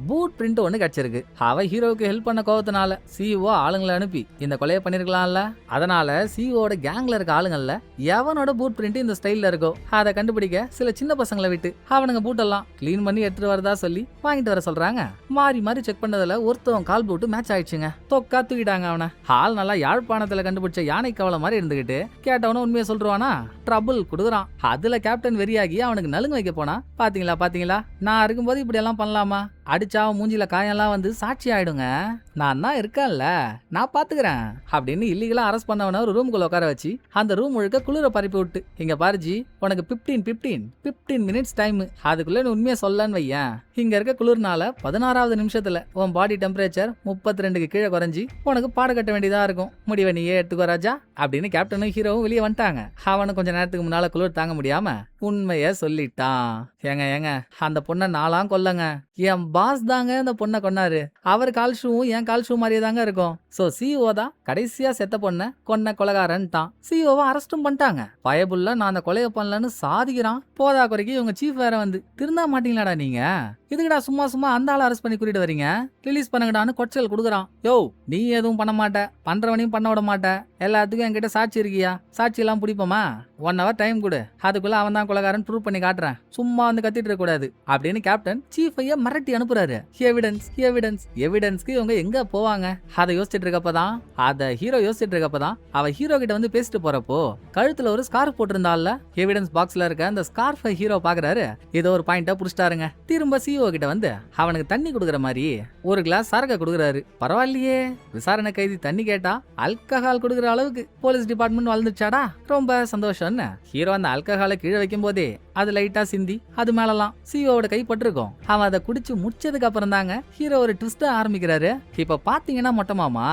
பூட் பிரிண்ட் ஒண்ணு கிடைச்சிருக்கு. அவ ஹீரோவுக்கு ஹெல்ப் பண்ண கோவத்தினால சிஇஓ ஆளுங்களை அனுப்பி இந்த கொலையை பண்ணிருக்கலாம்ல. அதனால சிஇஓட கேங்ல இருக்க ஆளுங்கள்ல எவனோட பூட் பிரிண்ட் இந்த ஸ்டைல்ல இருக்கோ அதை கண்டுபிடிக்க சில சின்ன பசங்களை விட்டு அவனுங்க பூட்டெல்லாம் கிளீன் பண்ணி எடுத்துட்டு வரதா சொல்லி வாங்கிட்டு வர சொல்றாங்க. மாறி மாறி செக் பண்ணதுல ஒருத்தவன் கால் பூட்டு மேட்ச் ஆயிடுச்சுங்க. தொக்கா தூக்கிட்டாங்க அவனை. ஆள் நல்லா யாழ்ப்பாணத்துல கண்டுபிடிச்ச யானை கவலை மாதிரி இருந்துகிட்டு கேட்டவன உண்மையை சொல்றானா, ட்ரபிள் குடுக்குறான். அதுல கேப்டன் வெறியாகி அவனுக்கு நலுங்கு வைக்க போனா, பாத்தீங்களா நான் இருக்கும்போது இப்படி எல்லாம் பண்ணலாமா அடிச்சா மூஞ்சில காயெல்லாம் வந்து சாட்சி ஆயிடுங்க. நான் தான் இருக்கேன்ல, நான் பாத்துக்கிறேன் அப்படின்னு இல்லீகலா அரெஸ்ட் பண்ணவன ஒரு ரூமுக்குள்ள உட்கார வச்சு அந்த ரூம் முழுக்க குளிர பரப்பி விட்டு, இங்க பாருஜி, உனக்கு 15 மினிட்ஸ் டைம், அதுக்குள்ள நீ உண்மையை சொல்லன்னு வையேன். இங்க இருக்க குளிர்னால 16வது நிமிஷத்துல உன் பாடி டெம்பரேச்சர் 32க்கு கீழே குறைஞ்சி உனக்கு பாட கட்ட வேண்டியதா இருக்கும். முடிவை நீயே எடுத்துக்கோ ராஜா அப்படின்னு கேப்டனும் ஹீரோவும் வெளியே வந்துட்டாங்க. அவனு கொஞ்ச நேரத்துக்கு முன்னால குளிர் தாங்க முடியாம உண்மைய சொல்லிட்டான். ஏங்க அந்த பொண்ணை நாளாம் கொல்லங்க, என் பாஸ் தாங்க அந்த பொண்ணை கொன்னாரு. அவர் கால் ஷூவும் என் கால் ஷூ மாதிரியே தாங்க இருக்கும். சோ சிஓ தான் கடைசியா செத்த பொண்ணை கொன்ன கொலகாரன்ட்டான். சிஓவை அரெஸ்டும் பண்ணிட்டாங்க. பயபுள்ள நான் அந்த கொலையை பண்ணலன்னு சாதிக்கிறான். போதா குறைக்கு இவங்க சீஃப் வேற வந்து திருந்தா மாட்டீங்களாடா நீங்க, இதுக்குடா சும்மா அந்த ஆளை அரெஸ்ட் பண்ணி கூட்டிட்டு வரீங்க, ரிலீஸ் பண்ணுங்கடான்னு கொச்சல் கொடுக்குறான். யோ நீ எதுவும் பண்ண மாட்ட, பண்றவனையும் பண்ண விட மாட்ட, எல்லாத்துக்கும் என்கிட்ட சாட்சி இருக்கியா, சாட்சி எல்லாம் பிடிப்போமா, 1 hour டைம் கொடு, அதுக்குள்ள அவன் தான் கொலகாரன் ப்ரூவ் பண்ணி காட்டுறேன், சும்மா வந்து கத்திட்டு இருக்க கூடாது அப்படின்னு கேப்டன் சீஃபைய மிரட்டி அனுப்புறாரு. எவிடன்ஸ்க்கு இவங்க எங்க போவாங்க? அதை யோசிச்சுட்டு இருக்கப்பதான், அவ ஹீரோ கிட்ட வந்து பேசிட்டு போறப்போ கழுத்துல ஒரு ஸ்கார்ஃப் போட்டிருந்தால, எவிடன்ஸ் பாக்ஸ்ல இருக்க அந்த ஸ்கார்ஃப் ஹீரோ பாக்குறாரு. ஏதோ ஒரு பாயிண்டா புடிச்சிட்டாருங்க. திரும்ப சிஓ கிட்ட வந்து அவனுக்கு தண்ணி கொடுக்குற மாதிரி ஒரு கிளாஸ் சரக்க கொடுக்குறாரு. பரவாயில்லையே, விசாரணை கைதி தண்ணி கேட்டா ஆல்கஹால் கொடுக்குற அளவுக்கு போலீஸ் டிபார்ட்மெண்ட் வளர்ந்துச்சாடா, ரொம்ப சந்தோஷம்னு ஹீரோ அந்த ஆல்கஹாலை கீழே வைக்கும் போதே அது லைட்டா சிந்தி அது மேலலாம் சிஓவோட கை பட்டிருக்கும். அவன் அதை குடிச்சு முடிச்சதுக்கு அப்புறம் தாங்க ஹீரோ ஒரு ட்விஸ்ட் ஆரம்பிக்கிறாரு. இப்ப பாத்தீங்கன்னா மொட்டை மாமா,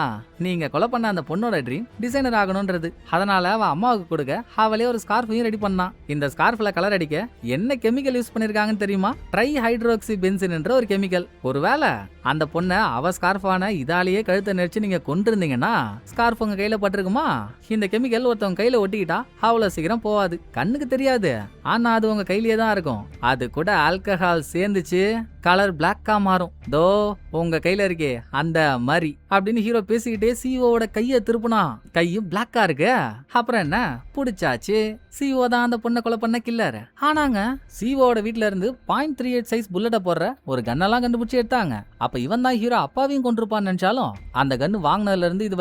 நீங்க கொலை பண்ண அந்த பொண்ணோட ட்ரீம் டிசைனர் ஆகணும்ன்றது. அதனால அவன் அம்மாவுக்கு கொடுக்க அவளே ஒரு ஸ்கார்ஃபையும் ரெடி பண்ணான். இந்த ஸ்கார்ஃப்ல கலர் அடிக்க என்ன கெமிக்கல் யூஸ் பண்ணிருக்காங்கன்னு தெரியுமா? ட்ரை ஹைட்ரோக்சி பென்சின் என்ற ஒரு கெமிக்கல். ஒருவேளை அந்த பொண்ணை அவ ஸ்கார்ஃபான இதாலேயே கழுத்தை நெரிச்சு நீங்க கொண்டிருந்தீங்கன்னா ஸ்கார்ஃப் உங்க கையில பட்டிருக்குமா? இந்த கெமிக்கல் ஒருத்தவங்க கையில ஒட்டிக்கிட்டா அவ்வளவு சீக்கிரம் போவாது, கண்ணுக்கு தெரியாது, ஆனா அது உங்க கையிலேயே தான் இருக்கும். அது கூட ஆல்கஹால் சேர்ந்துச்சு கலர் பிளாக்கா மாறும். தோ உங்க கையில இருக்கே அந்த மாதிரி அப்படின்னு ஹீரோ பேசிக்கிட்டே சிஓவோட கைய திருப்புனா கையும் பிளாக்கா இருக்கு. அப்புறம் என்ன, புடிச்சாச்சு. சிஓ தான் அந்த பொண்ணை கொலை பண்ண கில்லர். ஆனாங்க சிஓவோட வீட்ல இருந்து 0.38 சைஸ் புல்லட்ட போடுற ஒரு கன்னெல்லாம் கண்டுபிடிச்சு எடுத்தாங்க. அப்ப இவன் தான் ஹீரோ அப்பாவையும் கொண்டிருப்பான்னு நினைச்சாலும் அந்த கன்னு வாங்கினதுல இருந்து இது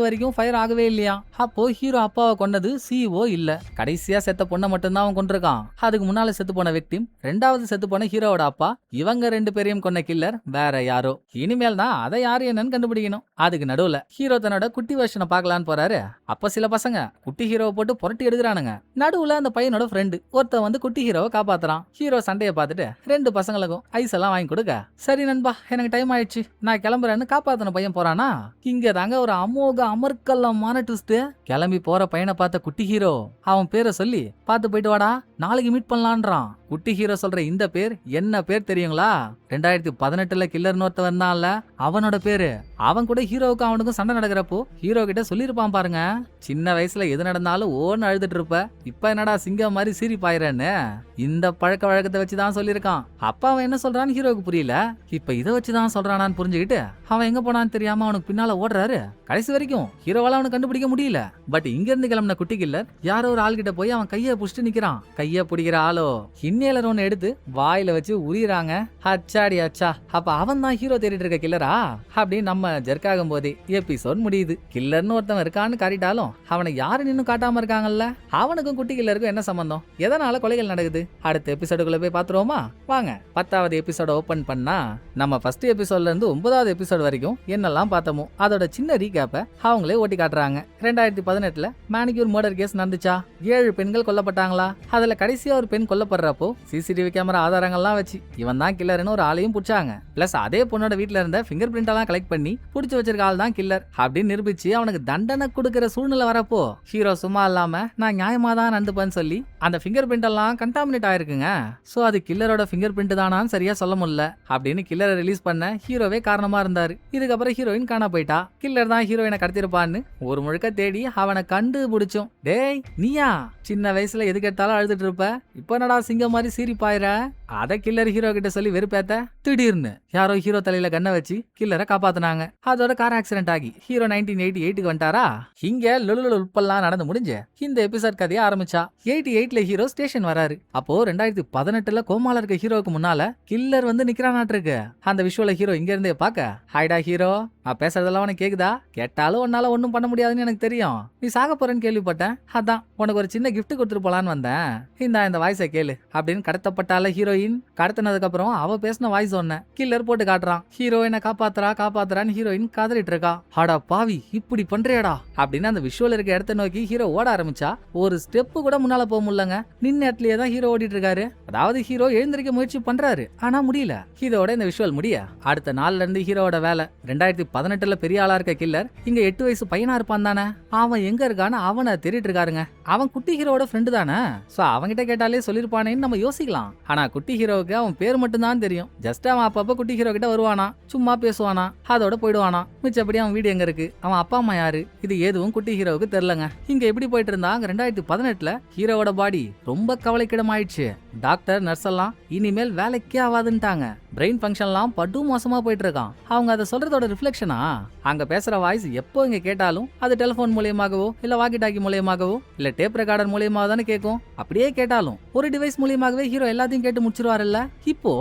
வரைக்கும் ஃபயர் ஆகவே இல்லையா. அப்போ ஹீரோ அப்பாவை கொண்டது சிஓ இல்ல, கடைசியா செத்த பொண்ணை மட்டும்தான் அவன் கொண்டிருக்கான். அதுக்கு முன்னால செத்து போன விக்டிம், 2வது செத்து போன ஹீரோவோட அப்பா, இவங்க 2 பேரையும் கொன்ன கில்லர் வேற யாரோ. இனிமேல் தான் அதை யாரு என்னன்னு கண்டுபிடிக்கணும். அதுக்கு நடுவுல ஹீரோ தன்னோட குட்டி வெர்ஷனை பார்க்கலான்னு போறாரு. அப்ப சில பசங்க குட்டி ஹீரோவை போட்டு புரட்டி எடுக்கிறானுங்க. நடுவுல அந்த பையனோட ஃப்ரெண்டு ஒருத்தன் வந்து குட்டி ஹீரோவை காப்பாத்துறான். ஹீரோ சண்டையை பார்த்துட்டு 2 பசங்களுக்கும் ஐஸ் எல்லாம் வாங்கி கொடுக்க, சரி நண்பா எனக்கு டைம் ஆயிடுச்சு நான் கிளம்புறேன்னு காப்பாத்தின பையன் போறானா. இங்க தாங்க ஒரு அமோக அமர்க்கல்லமான ட்விஸ்ட். கிளம்பி போற பையனை பார்த்த குட்டி ஹீரோ அவன் பேரை சொல்லி பார்த்து போயிட்டு வாடா, நாளைக்கு மீட் பண்ணலான்றான். குட்டி ஹீரோ சொல்ற இந்த பேர் என்ன பேர் தெரியுங்களா? 2018ல கில்லர்னு ஒருத்தன் வந்தான்ல, அவனோட பேரு. அவன் கூட ஹீரோவுக்கு அவனுக்கும் சண்டை நடக்கிறப்போ ஹீரோ கிட்ட சொல்லிருப்பான் பாருங்க, சின்ன வயசுல எது நடந்தாலும் ஓன்னு அழுதுட்டு இருப்ப, இப்ப என்னடா சிங்கம் மாதிரி சீரி பாயிரன்னு. இந்த பழக்க வழக்கத்தை வச்சுதான் சொல்லியிருக்கான். அப்ப அவன் என்ன சொல்றான்னு ஹீரோவுக்கு புரியல. இப்ப இதை வச்சுதான் சொல்றானான்னு புரிஞ்சுக்கிட்டு அவன் எங்க போனான்னு தெரியாம அவனுக்கு பின்னால ஓடுறாரு. கடைசி வரைக்கும் ஹீரோவால அவனுக்கு கண்டுபிடிக்க முடியல. பட் இங்க இருந்து கிளம்பின குட்டி கில்லர் யாரோ ஒரு ஆள் கிட்ட போய் அவன் கைய புடிச்சிட்டு நிக்கிறான். கைய பிடிக்கிற ஆளோ இன்னேலர் ஒன்னு எடுத்து வாயில வச்சு உரியுறாங்க. அச்சாடி அச்சா, அப்ப அவன் தான் ஹீரோ தேடிட்டு இருக்க கில்லரா அப்படின்னு நம்ம ஜெர்க்காகும் போதே எபிசோட் முடியுது. கில்லர்னு ஒருத்தவன் இருக்கான்னு காட்டிட்டாலும் அவனை யாரு இன்னும் காட்டாம இருக்காங்கல்ல, அவனுக்கும் குட்டி கில்லருக்கும் என்ன சம்பந்தம், எதனால கொலைகள் நடக்குது? அடுத்த எபிசோடுக்குள்ள போய் பாத்துருவோமா? வாங்க 10வது எபிசோட ஓபன் பண்ணா நம்ம ஃபர்ஸ்ட் எபிசோட்ல இருந்து 9வது எபிசோட் வரைக்கும் என்னெல்லாம் பார்த்தோமோ அதோட சின்ன ரீகேப்பை அவங்களே ஓட்டி காட்டுறாங்க. 2018ல மேனிக்யூர் மர்டர் கேஸ் நடந்துச்சா, 7 பெண்கள் கொல்லப்பட்டாங்களா, அதுல கடைசியா ஒரு பெண் கொல்லப்படுறப்போ சிசிடிவி கேமரா ஆதாரங்கள்லாம் வச்சு இவன் தான் கில்லர்னு ஒரு ஆளையும் புடிச்சாங்க. பிளஸ் அதே பொண்ணோட வீட்டுல இருந்த பிங்கர் பிரிண்ட் எல்லாம் கலெக்ட் பண்ணி புடிச்சு வச்சிருக்க ஆள் தான் கில்லர் அப்படின்னு நிரூபிச்சு அவனுக்கு தண்டனை கொடுக்கிற சூழ்நிலை வரப்போ ஹீரோ சும்மா இல்லாம நான் நியாயமா தான் நடந்துப்பேன்னு சொல்லி அந்த பிங்கர் பிரிண்ட் எல்லாம் கண்டாமினேட் ஆயிருக்குங்க. சோ அது கில்லரோட பிங்கர் பிரிண்ட் தானான்னு சரியா சொல்ல முடியல அப்படின்னு கில்லரை ரிலீஸ் பண்ண ஹீரோவே காரணமா இருந்தாரு. இதுக்கப்புறம் ஹீரோயின் காணா போயிட்டா. கில்லர் தான் ஹீரோயினை கடத்திருப்பான்னு ஒரு முழுக்க தேடி அவனை கண்டுபிடிச்சோம். டேய் நீயா சின்ன வயசுல எது கேட்டாலும் அழுதுட்டு இருப்ப, இப்ப என்னடா சிங்கம் மாதிரி சீரி பாயிர? அத கில்லர் ஹீரோ கிட்ட சொல்லி வெறுப்பேத்த திடீர்னு யாரோ ஹீரோ தலையில கண்ணை வச்சு கில்லரை காப்பாத்தினாங்க. அதோட கார் ஆக்சிடென்ட் ஆகி ஹீரோ 1988க்கு வந்துட்டாரா. இங்க லுலுலுப்பெல்லாம் நடந்து முடிஞ்சு இந்த எபிசோட் கதையை ஆரம்பிச்சா. 88ல ஹீரோ ஸ்டேஷன் வராரு. அப்போ 2018ல கோமால இருக்க ஹீரோவுக்கு முன்னால கில்லர் வந்து நிக்கிறானாட்டிருக்கு. அந்த விஷுவல ஹீரோ இங்க இருந்தே பாக்க, ஹாய்டா ஹீரோ, நான் பேசுறதெல்லாம் உனக்கு கேக்குதா? கேட்டாலும் உன்னால ஒன்னும் பண்ண முடியாதுன்னு எனக்கு தெரியும். நீ சாக போறேன்னு கேள்விப்பட்டேன். அதான் உனக்கு ஒரு சின்ன கிஃப்ட் கொடுத்துட்டு போலான்னு வந்தேன். இந்த வாய்ஸை கேளு அப்படின்னு கடத்தப்பட்டால ஹீரோயின். கடத்தினதுக்கு அப்புறம் அவ பேசின வாய்ஸ் ஒன்ன கில்லர் போட்டு காட்டுறான். ஹீரோயினை காப்பாத்துறான்னு ஹீரோயின் காதலிட்டு இருக்கா. ஹாடா பாவி, இப்படி பண்றியடா அப்படின்னு அந்த விஷுவல் இருக்க இடத்த நோக்கி ஹீரோ ஓட ஆரம்பிச்சா. ஒரு ஸ்டெப் கூட முன்னால போக முடியலங்க. நின்ன இடத்துலயே தான் ஹீரோ ஓடிட்டு இருக்காரு. அதாவது ஹீரோ எழுந்திருக்க முயற்சி பண்றாரு, ஆனா முடியல. இதோட இந்த விஷுவல் முடிய அடுத்த நாள்ல இருந்து ஹீரோட வேலை 2018ல பெரிய ஆளா இருக்க கில்லர் இங்க 8 வயசு பையனா இருப்பான் தானே. அவன் எங்க இருக்கான்னு அவனை தேடிட்டு இருக்காருங்க. அவன் குட்டி ஹீரோட ஃப்ரெண்டு தானே. சோ அவன்கிட்ட கேட்டாலே சொல்லிருப்பானேன்னு நம்ம யோசிக்கலாம். ஆனா குட்டி ஹீரோவுக்கு அவன் பேர் மட்டும் தான் தெரியும். ஜஸ்ட் அவன் அப்பப்ப குட்டி ஹீரோ கிட்ட வருவானா, சும்மா பேசுவானா, அதோட போயிடுவானா. மிச்சப்படி அவன் வீடு எங்க இருக்கு, அவன் அப்பா அம்மா யாரு, இது எதுவும் குட்டி ஹீரோவுக்கு தெரியலங்க. இங்க எப்படி போயிட்டு இருந்தா 2018ல ஹீரோவோட பாடி ரொம்ப கவலைக்கிடம் ஆயிடுச்சு. டாக்டர் நர்ஸ் எல்லாம் இனிமேல் வேலைக்கே ஆகாதுன்ட்டாங்க. பிரெயின் ஃபங்க்ஷன்லாம் படு மோசமா போயிட்டு இருக்கான். அவங்க அதை சொல்றதோட ரிஃப்ளெக்ஷனா அங்க பேசுற வாய்ஸ் எப்போ இங்க கேட்டாலும் அது டெலிபோன் மூலியமாகவோ இல்ல வாக்கி டாக்கி மூலியமாகவோ இல்ல டேப் ரெக்கார்டர் மூலியமாக தானே கேட்கும். அப்படியே கேட்டாலும் ஒரு டிவைஸ் மூலியமாகவே ஹீரோ எல்லாத்தையும் கேட்டு முடிச்சிருவாருல்ல. இப்போ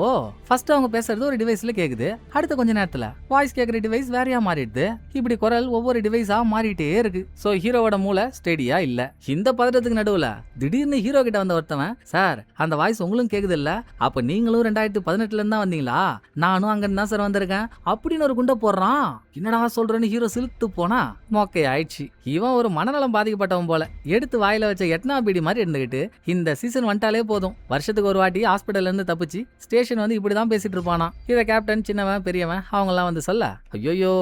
ஃபர்ஸ்ட் அவங்க பேசுறது ஒரு டிவைஸ்ல கேக்குது, அடுத்த கொஞ்ச நேரத்துல வாய்ஸ் கேக்குற டிவைஸ் வேறையா மாறிடுது. இப்படி குரல் ஒவ்வொரு டிவைஸா மாறிட்டே இருக்கு. சோ ஹீரோவோட மூளை ஸ்டேடியா இல்ல. இந்த பதட்டத்துக்கு நடுவுல திடீர்னு ஹீரோ கிட்ட வந்த ஒருத்தவன், சார் அந்த வாய்ஸ் உங்களுக்கு கேக்குது இல்ல, அப்ப நீங்களும் 2018ல இருந்தா வந்தீங்களா? நானும் அங்க இருந்தா சார் வந்திருக்கேன் அப்படின்னு ஒரு குண்டை போடுறான். என்னடா சொல்றேன்னு ஹீரோ சிலுத்து போனா மொக்கை ஆயிடுச்சு. இவன் ஒரு மனநலம் பாதிக்கப்பட்டவன் போல. எடுத்து வாயில வச்ச எட்னா பீடி மாதிரி இருந்துகிட்டு இந்த சீசன் வந்துட்டாலே போதும், வருஷத்துக்கு ஒரு வாட்டி ஹாஸ்பிட்டல்ல இருந்து தப்பிச்சு ஸ்டேஷன் வந்து இப்படிதான் பேசிட்டு இருப்பானா. இத கேப்டன் சின்னவன் பெரியவன் அவங்க எல்லாம் வந்து சொல்ல, ஐயோயோ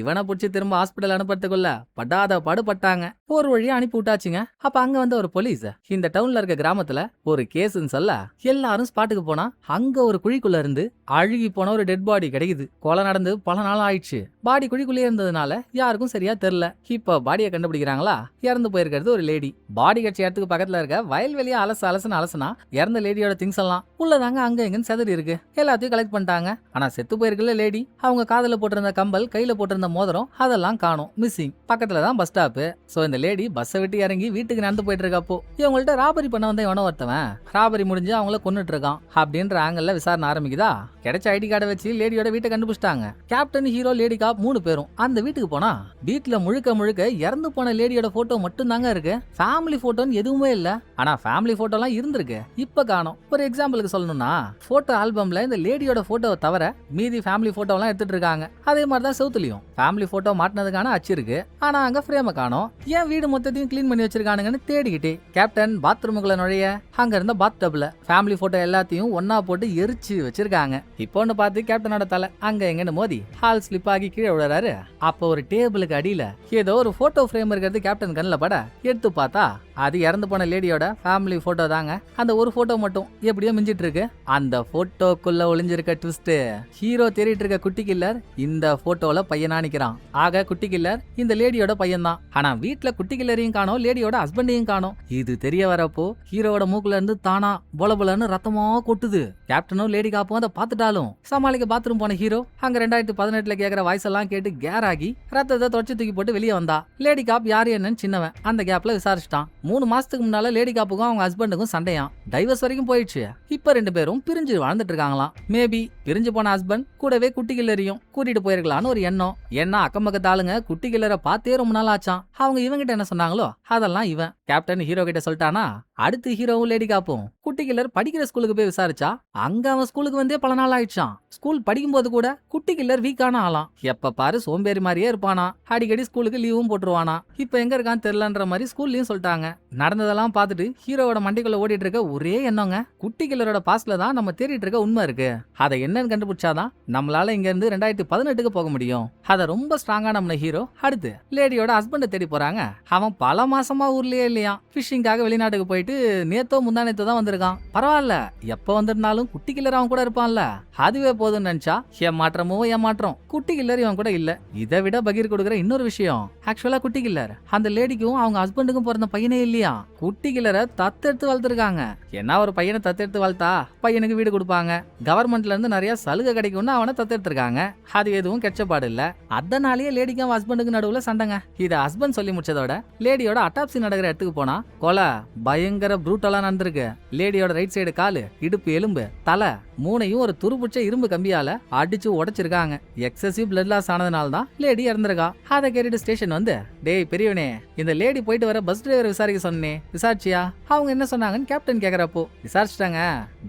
இவனை பிடிச்சி திரும்ப ஹாஸ்பிட்டல் அனுப்புறதுக்குள்ள படாத பாடுபட்டாங்க. ஒரு வழியா அனுப்பி விட்டாச்சுங்க. அப்ப அங்க வந்து ஒரு போலீஸ் இந்த டவுன்ல இருக்க கிராமத்துல ஒரு கேஸ்ன்னு சொல்ல எல்லாரும் ஸ்பாட்டுக்கு போனா அங்க ஒரு குழிக்குள்ள இருந்து அழுகி போன ஒரு டெட் பாடி கிடைக்குது. கொலை நடந்து பல நாள் ஆயிடுச்சு. பாடி குழிக்குள்ளே இருந்ததுனால யாருக்கும் சரியா தெரியல. இப்ப பாடியை கண்டுபிடிக்கிறாங்களா, இறந்து போயிருக்கிறது ஒரு லேடி. பாடி கட்சி இடத்துக்கு பக்கத்துல இருக்க வயல்வெளியா அலசுனா இறந்த லேடியோட திங்ஸ் எல்லாம் உள்ளதாங்க அங்க எங்கன்னு செதறி இருக்கு. எல்லாத்தையும் கலெக்ட் பண்ணிட்டாங்க. ஆனா செத்து போயிருக்கல லேடி, அவங்க காதுல போட்டிருந்த கம்பல், கையில போட்டிருந்த மோதிரம் அதெல்லாம் காணும், மிஸ்ஸிங். பக்கத்துலதான் பஸ் ஸ்டாப். சோ இந்த லேடி பஸ்ஸை விட்டு இறங்கி வீட்டுக்கு நடந்து போயிட்டு இருக்கப்போ இவங்கள்ட்ட ராபரி பண்ண வந்த எவனோ ஒருத்தவன் ராபரி முடிஞ்சு அவங்கள கொன்னுட்டு இருக்கான் அப்படின்ற ஆங்கிள் விசாரணை ஆரம்பிக்குதா. கிடைச்ச ஐடி கார்டை வச்சு லேடியோட வீட்டை கண்டுபிடிச்சிட்டாங்க. கேப்டன், ஹீரோ, லேடி காப் 3 பேரும் அந்த வீட்டுக்கு போனா வீட்டுல முழுக்க இறந்து போன லேடியோட போட்டோ மட்டும் தாங்க இருக்கு. ஃபேமிலி போட்டோன்னு எதுவுமே இல்ல. ஆனா ஃபேமிலி போட்டோ எல்லாம் இருந்திருக்கு, இப்ப காணோம். ஒரு எக்ஸாம்பிளுக்கு சொல்லணும்னா போட்டோ ஆல்பம்ல இந்த லேடியோட போட்டோவை தவிர மீதி ஃபேமிலி போட்டோ எல்லாம் எடுத்துட்டு இருக்காங்க. அதே மாதிரிதான் செவுத்துலயும் ஃபேமிலி போட்டோ மாட்டினதுக்கான அச்சு இருக்கு. ஆனா அங்க ஃப்ரேம காணோம். ஏன் வீடு மொத்தத்தையும் கிளீன் பண்ணி வச்சிருக்கானுங்கன்னு தேடிக்கிட்டே கேப்டன் பாத்ரூமுக்குள்ள நுழைய அங்க இருந்த பாத் டப்ல ஃபேமிலி போட்டோ எல்லாத்தையும் ஒன்னா போட்டு எரிச்சு வச்சிருக்காங்க. இப்போன்னு பார்த்து கேப்டனோட தலை அங்க எங்கன்னு மோதி ஹால் ஸ்லிப் ஆகி கீழே விழுறாரு. அப்போ ஒரு டேபிளுக்கு அடியில ஏதோ ஒரு போட்டோ ஃப்ரேம் இருக்கிறது கேப்டன் கண்ணில் பட எடுத்து பார்த்தா அது இறந்து போன லேடியோட ஃபேமிலி போட்டோ தாங்க. அந்த ஒரு போட்டோ மட்டும் எப்படியோ மிஞ்சிட்டு இருக்கு. அந்த போட்டோக்குள்ள ஒளிஞ்சிருக்க ட்விஸ்ட், ஹீரோ தேடிட்டு இருக்க குட்டி கில்லர் இந்த போட்டோல பையனா நிக்கிறான். ஆக குட்டி கில்லர் இந்த லேடியோட பையன் தான். ஆனா வீட்டுல குட்டி கில்லரையும் காணோம், லேடியோட ஹஸ்பண்டையும் காணோம். இது தெரிய வரப்போ ஹீரோட மூக்குல இருந்து தானா பொலபொலன்னு ரத்தமா கொட்டுது. கேப்டனும் லேடி காப்பும் அதை பார்த்துட்டாலும் சமாளிக்க பாத்ரூம் போன ஹீரோ அங்க 2018ல கேக்குற வாய்ஸ் எல்லாம் கேட்டு கேர் ஆகி ரத்தத்தை தொடச்சு தூக்கி போட்டு வெளியே வந்தா. லேடி காப் யாரு என்னன்னு சின்னவன் அந்த கேப்ல விசாரிச்சிட்டான். 3 மாசத்துக்கு முன்னால லேடி காப்புக்கும் அவங்க ஹஸ்பண்டுக்கும் சண்டையாம். டைவர்ஸ் வரைக்கும் போயிடுச்சு. இப்ப 2 பேரும் பிரிஞ்சு வாழ்ந்துட்டு இருக்காங்களாம். மேபி பிரிஞ்சு போன ஹஸ்பண்ட் கூடவே குட்டி கில்லரையும் கூட்டிட்டு போயிருக்கலான்னு ஒரு எண்ணம். ஏன்னா அக்கம் பக்கத்து ஆளுங்க குட்டி கில்லரை பார்த்தே ரொம்ப நாள் ஆச்சான். அவங்க இவங்கிட்ட என்ன சொன்னாங்களோ அதெல்லாம் இவன் கேப்டன் ஹீரோ கிட்ட சொல்லிட்டானா. அடுத்து ஹீரோவும் லேடி காப்பும் குட்டி கில்லர் படிக்கிற ஸ்கூலுக்கு போய் விசாரிச்சா அங்க அவன் ஸ்கூலுக்கு வந்தே பல நாள் ஆயிடுச்சான். ஸ்கூல் படிக்கும் போது கூட குட்டி கில்லர் வீக்கான ஆளாம். எப்ப பாரு சோம்பேறி மாதிரியே இருப்பானா. அடிக்கடி ஸ்கூலுக்கு லீவும் போட்டுருவானா. இப்ப எங்க இருக்கான்னு தெரியலன்ற மாதிரி ஸ்கூல்லயும் சொல்லிட்டாங்க. நடந்ததெல்லாம் பார்த்துட்டு ஹீரோவோட மண்டிக்குள்ள ஓடிட்டு இருக்க ஒரே எண்ணங்க, குட்டி கில்லரோட பாஸ்ட்ல தான் நம்ம தேடிட்டு இருக்க உண்மை இருக்கு. அதை என்னன்னு கண்டுபிடிச்சாதான் நம்மளால இங்க இருந்து 2018க்கு போக முடியும். அத ரொம்ப ஸ்ட்ராங்கா நம்ம ஹீரோ அடுத்து லேடியோட ஹஸ்பண்டை தேடி போறாங்க. அவன் பல மாசமா ஊர்லயே இல்லையா, பிஷிங்காக வெளிநாட்டுக்கு போயிட்டு போயிட்டு நேத்தோ முந்தானேத்தோ தான் வந்திருக்கான். பரவாயில்ல, எப்ப வந்திருந்தாலும் குட்டி கில்லர் அவன் கூட இருப்பான்ல, அதுவே போதும்னு நினைச்சா ஏமாற்றமோ ஏமாற்றம். குட்டி கில்லர் இவன் கூட இல்ல. இதை விட பகீர் கொடுக்குற இன்னொரு விஷயம், ஆக்சுவலா குட்டி கில்லர் அந்த லேடிக்கும் அவங்க ஹஸ்பண்டுக்கும் பிறந்த பையனே இல்லையா. குட்டி கில்லரை தத்தெடுத்து வளர்த்துருக்காங்க. என்ன ஒரு பையனை தத்தெடுத்து வளர்த்தா பையனுக்கு வீடு கொடுப்பாங்க, கவர்மெண்ட்ல இருந்து நிறைய சலுகை கிடைக்கும்னு அவனை தத்தெடுத்திருக்காங்க. அது எதுவும் கெச்சப்பாடு இல்ல. அதனாலேயே லேடிக்கும் ஹஸ்பண்டுக்கு நடுவுல சண்டைங்க. இதை ஹஸ்பண்ட் சொல்லி முடிச்சதோட லேடியோட அட்டாப்சி நடக்கிற இடத்துக்கு போனா கொலை பயங்கர ப்ரூட்டலா நடந்திருக்கு. லேடியோட ரைட் சைடு காலு, இடுப்பு, எலும்பு, தலை மூணையும் ஒரு துருப்புச்ச இரும்பு கம்பியால அடிச்சு உடைச்சிருக்காங்க. எக்ஸசிவ் பிளட் லாஸ் ஆனதுனால தான் லேடி இறந்திருக்கா. அதை கேட்டுட்டு ஸ்டேஷன் வந்து, டேய் பெரியவனே, இந்த லேடி போயிட்டு வர பஸ் டிரைவர் விசாரிக்க சொன்னே, விசாரிச்சியா? அவங்க என்ன சொன்னாங்கன்னு கேப்டன் கேக்குறப்போ, விசாரிச்சுட்டாங்க.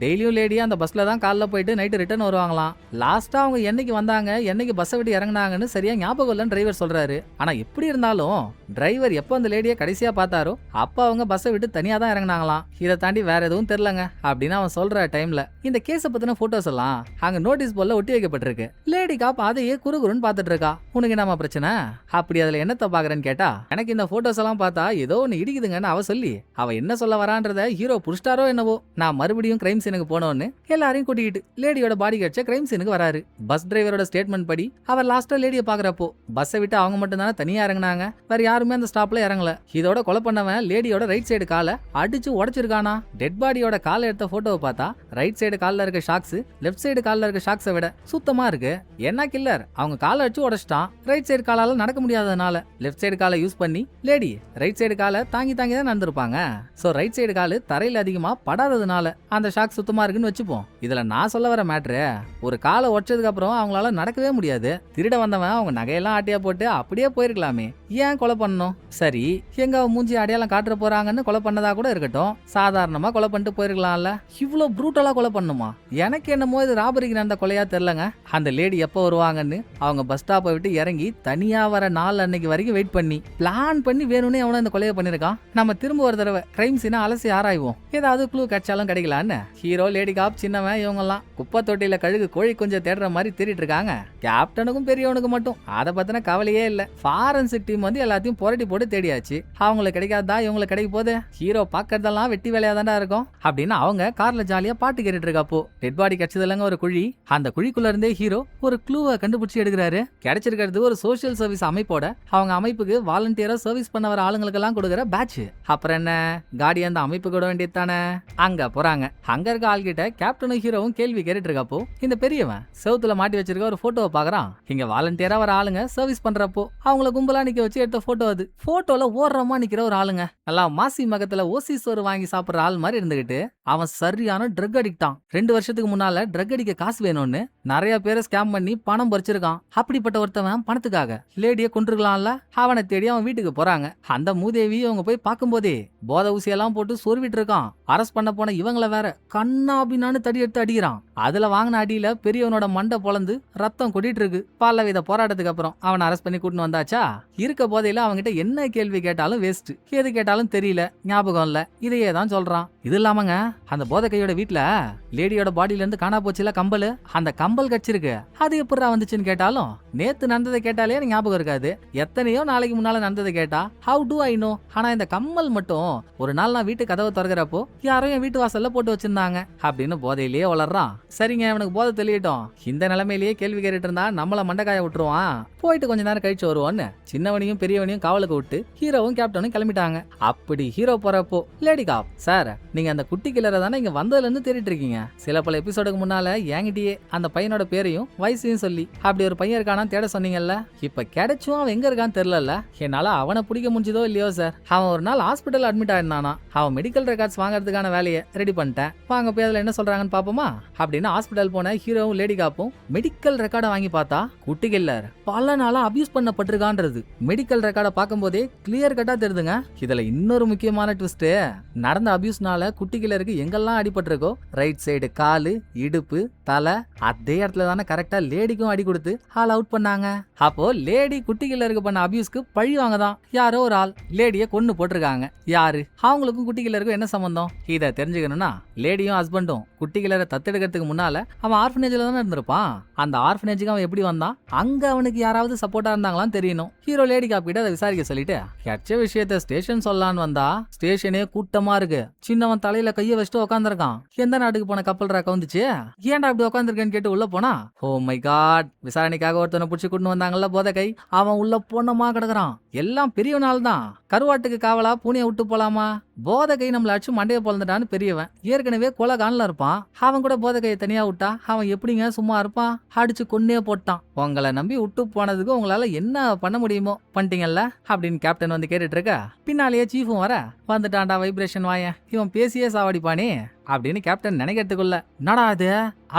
டெய்லியும் லேடி அந்த பஸ்ல தான் காலைல போயிட்டு நைட்டு ரிட்டர்ன் வருவாங்களாம். லாஸ்டா அவங்க என்னைக்கு வந்தாங்க, என்னைக்கு பஸ்ஸை விட்டு இறங்கினாங்கன்னு சரியா ஞாபகம் இல்லைன்னு டிரைவர் சொல்றாரு. ஆனா எப்படி இருந்தாலும் டிரைவர் எப்போ அந்த லேடியை கடைசியா பார்த்தாரோ அப்ப அவங்க பஸ்ஸை விட்டு தனியா தான் இறங்கினாங்களாம். இதை தாண்டி வேற எதுவும் தெரியலங்க அப்படின்னு அவன் சொல்ற டைம்ல இந்த கேஸ பத்தின போட்டோஸ் எல்லாம் அங்க நோட்டீஸ் போர்ட்ல ஒட்டி வைக்கப்பட்டிருக்கு. லேடி காப் அதையே குறுகுறுன்னு பாத்துட்டு இருக்கா. உனக்கு என்னமா பிரச்சனை, அப்படி அதுல என்னத்த பாக்குறேன்னு கேட்டா, எனக்கு இந்த போட்டோஸ் எல்லாம் பார்த்தா ஏதோ ஒன்னு இடிக்குதுங்கன்னு அவ சொல்லி, அவ என்ன சொல்ல வரான்றத ஹீரோ புடிச்சிட்டாரோ என்னவோ. நான் மறுபடியும் கிரைம் சீனுக்கு போனோன்னு எல்லாரையும் கூட்டிக்கிட்டு லேடியோட பாடி கட்ச கிரைம் சீனுக்கு வராரு. பஸ் டிரைவரோட ஸ்டேட்மெண்ட் படி அவர் லாஸ்டா லேடியை பாக்குறப்போ பஸ்ஸை விட்டு அவங்க மட்டும் தானே தனியா இறங்கினாங்க, வேற யாருமே அந்த ஸ்டாப்ல இறங்கல. இதோட கொலை பண்ணவன் லேடியோட ரைட் சைடு காலை அடிச்சு உடைச்சிருக்கானா. டெட் பாடியோட காலை எடுத்த போட்டோவை பார்த்தா ரைட் சைடு கால்ல இருக்க ஷாக்ஸ் லெஃப்ட் சைடு கால்ல இருக்க ஷாக்ஸை விட சுத்தமா இருக்கு. என்ன கில்லர் அவங்க காலை அடிச்சு உடைச்சிட்டான். ரைட் சைடு காலால நடக்க முடியாததுனால லெஃப்ட் சைடு காலை யூஸ் பண்ணி லேடி ரைட் சைடு காலை தாங்கி தாங்கி தான் நடந்திருப்பாங்க. சோ ரைட் சைடு காலு தரையில அதிகமா படாததுனால அந்த ஷாக் சுத்தமா இருக்குன்னு வச்சுப்போம். இதுல நான் சொல்ல வர மேட்ரு, ஒரு காலை உடைச்சதுக்கு அப்புறம் அவங்களால நடக்கவே முடியாது. திருட வந்தவன் அவங்க நகையெல்லாம் ஆட்டியா போட்டு அப்படியே போயிருக்கலாமே, ஏன் கொலை பண்ணணும்? சரி, எங்க மூஞ்சி அடையாளம் காட்டுற போறாங்கன்னு கொலை பண்ணதா கூட இருக்கட்டும், சாதாரணமா கொலை பண்ணிட்டு போயிருக்கலாம்ல. இவ்வளவு ப்ரூட்டலா கொலை பண்ணுமா? எனக்கு என்னமோ இது ராபரிக்கு நடந்த கொலையா தெரியலங்க. அந்த லேடி எப்போ வருவாங்கன்னு அவங்க பஸ் ஸ்டாப்பை விட்டு இறங்கி தனியா வர நாள் அன்னைக்கு வரைக்கும் வெயிட் பண்ணி பிளான் பண்ணி வேணும்னே அவனை இந்த கொலையை பண்ணிருக்கான். நம்ம திரும்ப ஒரு தடவை கிரைம் சீனை அலசி ஆராய்வோம், ஏதாவது க்ளூ கிடைச்சாலும் கிடைக்கலான்னு. ஹீரோ, லேடி காப், சின்னவன் இவங்க எல்லாம் குப்பை தொட்டியில கழுகு கோழி கொஞ்சம் தேடுற மாதிரி தேடிட்டு இருக்காங்க. கேப்டனுக்கும் பெரியவனுக்கு மட்டும் அதை பத்தின கவலையே இல்ல. ஃபாரன்சிக் டீம் வந்து எல்லாத்தையும் புரட்டி போட்டு தேடியாச்சு. அவங்களுக்கு கிடைக்காதா இவங்களுக்கு கிடைக்க போது, ஹீரோ பாக்கிறதெல்லாம் வெட்டி வேலையா தாண்டா இருக்கும் அப்படின்னு அவங்க கார்ல ஜாலியா பாட்டு கேட்டுட்டு இருக்கப்போ டெட் பாடி கிடைச்சது இல்லங்க ஒரு குழி. அந்த குழிக்குள்ள இருந்தே ஹீரோ ஒரு க்ளூவை கண்டுபிடிச்சு எடுக்கிறாரு. கிடைச்சிருக்கிறது ஒரு சோசியல் சர்வீஸ் அமைப்போட அவங்க அமைப்புக்கு வாலண்டியரா சர்வீஸ் பண்ண வர ஆளுங்களுக்கு எல்லாம் கொடுக்குற பேட்ச். அப்புறம் என்ன, காடி அந்த அமைப்பு கூட வேண்டியது தானே. அங்க போறாங்க. அங்க இருக்க ஆள்கிட்ட கேப்டனும் ஹீரோவும் கேள்வி கேட்டுட்டு இருக்கப்போ இந்த பெரியவன் செவுத்துல மாட்டி வச்சிருக்க ஒரு போட்டோவை பாக்குறான். இங்க வாலண்டியரா வர ஆளுங்க சர்வீஸ் பண்றப்போ அவங்கள கும்பலா நிக்க வச்சு எடுத்த போட்டோ அது. போட்டோல ஓரமா நிக்கிற ஒரு ஆளுங்க நல்லா மாசி மகத்துல ஓசி சோறு வாங்கி சாப்பிடுற ஆள் மாதிரி இருந்துகிட்டு அவன் சரியான ட்ரக் அடிக்டான். 2 வருஷத்துக்கு முன்னால ட்ரக் அடிக்க காசு வேணும்னு நிறைய பேரை ஸ்கேம் பண்ணி பணம் பறிச்சிருக்கான். அப்படிப்பட்ட ஒருத்தவன் பணத்துக்காக லேடிய கொண்டிருக்கலாம்ல. அவனை தேடி அவன் வீட்டுக்கு போறாங்க. அந்த மூதேவி அவங்க போய் பார்க்கும்போதே போதை ஊசியெல்லாம் போட்டு சொருவிட்டு இருக்கான். அரெஸ்ட் பண்ண போன இவங்கள வேற கண்ணாபின்னான்னு தடி எடுத்து அடிக்கிறான். அதுல வாங்கின அடியில பெரியவனோட மண்டை பொளந்து ரத்தம் கொட்டிட்டு இருக்கு. பலவித போராட்டத்துக்கு அப்புறம் அவனை அரெஸ்ட் பண்ணி கூட்டின்னு வந்தாச்சா. இருக்க போதையில அவங்கிட்ட என்ன கேள்வி கேட்டாலும் வேஸ்ட், எது கேட்டாலும் தெரியல, ஞாபகம் இல்ல, இதையே தான் சொல்றான். இது இல்லாமங்க அந்த போதை கையோட வீட்டுல லேடியோட பாடியில இருந்து காணா போச்சுல கம்பல், அந்த கம்பல் கச்சிருக்கு. அது எப்படா வந்துச்சுன்னு கேட்டாலும் நேத்து நடந்ததை கேட்டாலே எனக்கு ஞாபகம் இருக்காது. எத்தனையோ நாளைக்கு முன்னால நடந்ததை கேட்டா ஹவு டு ஐ நோ. ஆனா இந்த கம்மல் மட்டும் ஒரு நாள் நான் வீட்டு கதவை திறக்கிறப்போ யாரோ என் வீட்டு வாசல்ல போட்டு வச்சிருந்தாங்க அப்படின்னு போதையிலேயே வளர்றான். சரிங்க, அவனுக்கு போதை தெளியட்டும். இந்த நிலைமையிலேயே கேள்வி கேட்டுட்டு இருந்தா நம்மள மண்டக்காய விட்டுருவான். போயிட்டு கொஞ்ச நேரம் கழிச்சு வருவோன்னு சின்னவனையும் பெரியவனையும் காவலுக்கு விட்டு ஹீரோவும் கேப்டனும் கிளம்பிட்டாங்க. அப்படி ஹீரோ போறப்போ லேடி காப், சார் நீங்க அந்த குட்டி கிளரை தானே இங்க வந்ததுல இருந்து தேடிட்டு இருக்கீங்க. சில பல எபிசோடுக்கு முன்னால என்கிட்டயே அந்த பையனோட பேரையும் வயசையும் சொல்லி அப்படி ஒரு பையன் இருக்கானா தேட சொன்னீங்கல்ல. இப்ப கிடைச்சும் அவன் எங்க இருக்கான்னு தெரியல. என்னால அவனை பிடிக்க முடிஞ்சதோ இல்லையோ சார். அவன் ஒரு நாள் ஹாஸ்பிட்டல் அட்மிட் ஆயிருந்தானா. அவன் மெடிக்கல் ரெக்கார்ட்ஸ் வாங்குறதுக்கான வேலையை ரெடி பண்ணிட்டேன். வாங்க போய் அதுல என்ன சொல்றாங்கன்னு பாப்போமா அப்படின்னு ஹாஸ்பிட்டல் போன ஹீரோவும் லேடி காப்பும் மெடிக்கல் ரெக்கார்டை வாங்கி பார்த்தா குட்டி கில்லர் பல நாளா அபியூஸ் பண்ணப்பட்டிருக்கான்றது மெடிக்கல் ரெக்கார்டை பார்க்கும் போதே கிளியர் கட்டா தெரியுதுங்க. இதுல இன்னொரு முக்கியமான ட்விஸ்ட், நடந்த அபியூஸ்னால குட்டி கில்லருக்கு எங்கெல்லாம் அடிபட்டிருக்கோ ரைட் சைடு காலு, இடுப்பு, தலை, அதே இடத்துல தானே கரெக்டா லேடிக்கும் அடி கொடுத்து ஆல் அவுட் பண்ணாங்க. அப்போ லேடி குட்டி கில்லருக்கு பண்ண அபியூஸ்க்கு பழி வாங்கதான் யாரோ ஒரு ஆள் லேடிய கொன்னு போட்டிருக்காங்க. யாரு? அவங்களுக்கும் குட்டி கில்லருக்கும் என்ன சம்பந்தம்? இதை தெரிஞ்சுக்கணும்னா லேடியும் ஹஸ்பண்டும் குட்டி கில்லரை தத்தெடுக்கிறதுக்கு முன்னால அவன் ஆர்ஃபனேஜ்ல தானே இருந்திருப்பான். அந்த ஆர்ஃபனேஜுக்கு அவன் எப்படி வந்தான், அங்க அவனுக்கு யாராவது சப்போர்ட்டா இருந்தாங்களான்னு தெரியணும். ஹீரோ லேடி காப் கிட்ட அதை விசாரிக்க சொல்லிட்டு கிடைச்ச விஷயத்த ஸ்டேஷன் சொல்லலான்னு வந்தா ஸ்டேஷனே கூட்டமா இருக்கு. சின்னவன் தலையில கைய வச்சுட்டு உட்காந்துருக்கான். எந்த நாட்டுக்கு போன கப்பல்ரா கவுந்துச்சு? ஏன்டா அப்படி உட்காந்துருக்கேன்னு கேட்டு உள்ள போனா, ஓ மை காட், விசாரணைக்காக ஒருத்தனை புடிச்சு கூட்டு வந்தாங்கல்ல போதகை, அவன் உள்ள பொண்ணமா கிடக்குறான். எல்லாம் பெரிய நாள் தான். கருவாட்டுக்கு காவலா பூனைய விட்டு போலாமா? போதகை நம்மள அடிச்சு மண்டைய பொழந்துட்டான்னு பெரியவன் ஏற்கனவே கொலகான்ல இருப்பான். அவன் கூட போதகையை தனியா விட்டா அவன் எப்படிங்க சும்மா இருப்பான்? அடிச்சு கொன்னே போட்டான். உங்களை நம்பி விட்டு போனதுக்கு உங்களால என்ன பண்ண முடியுமோ பண்ணிட்டீங்கல்ல அப்படின்னு கேப்டன் வந்து கேட்டுட்டு இருக்க, பின்னாலேயே சீஃபும் வர, வந்துட்டான்டா வைப்ரேஷன் வாயன், இவன் பேசியே சாவடிப்பானே அப்படின்னு கேப்டன் நினைக்கிறதுக்குள்ள, என்னடா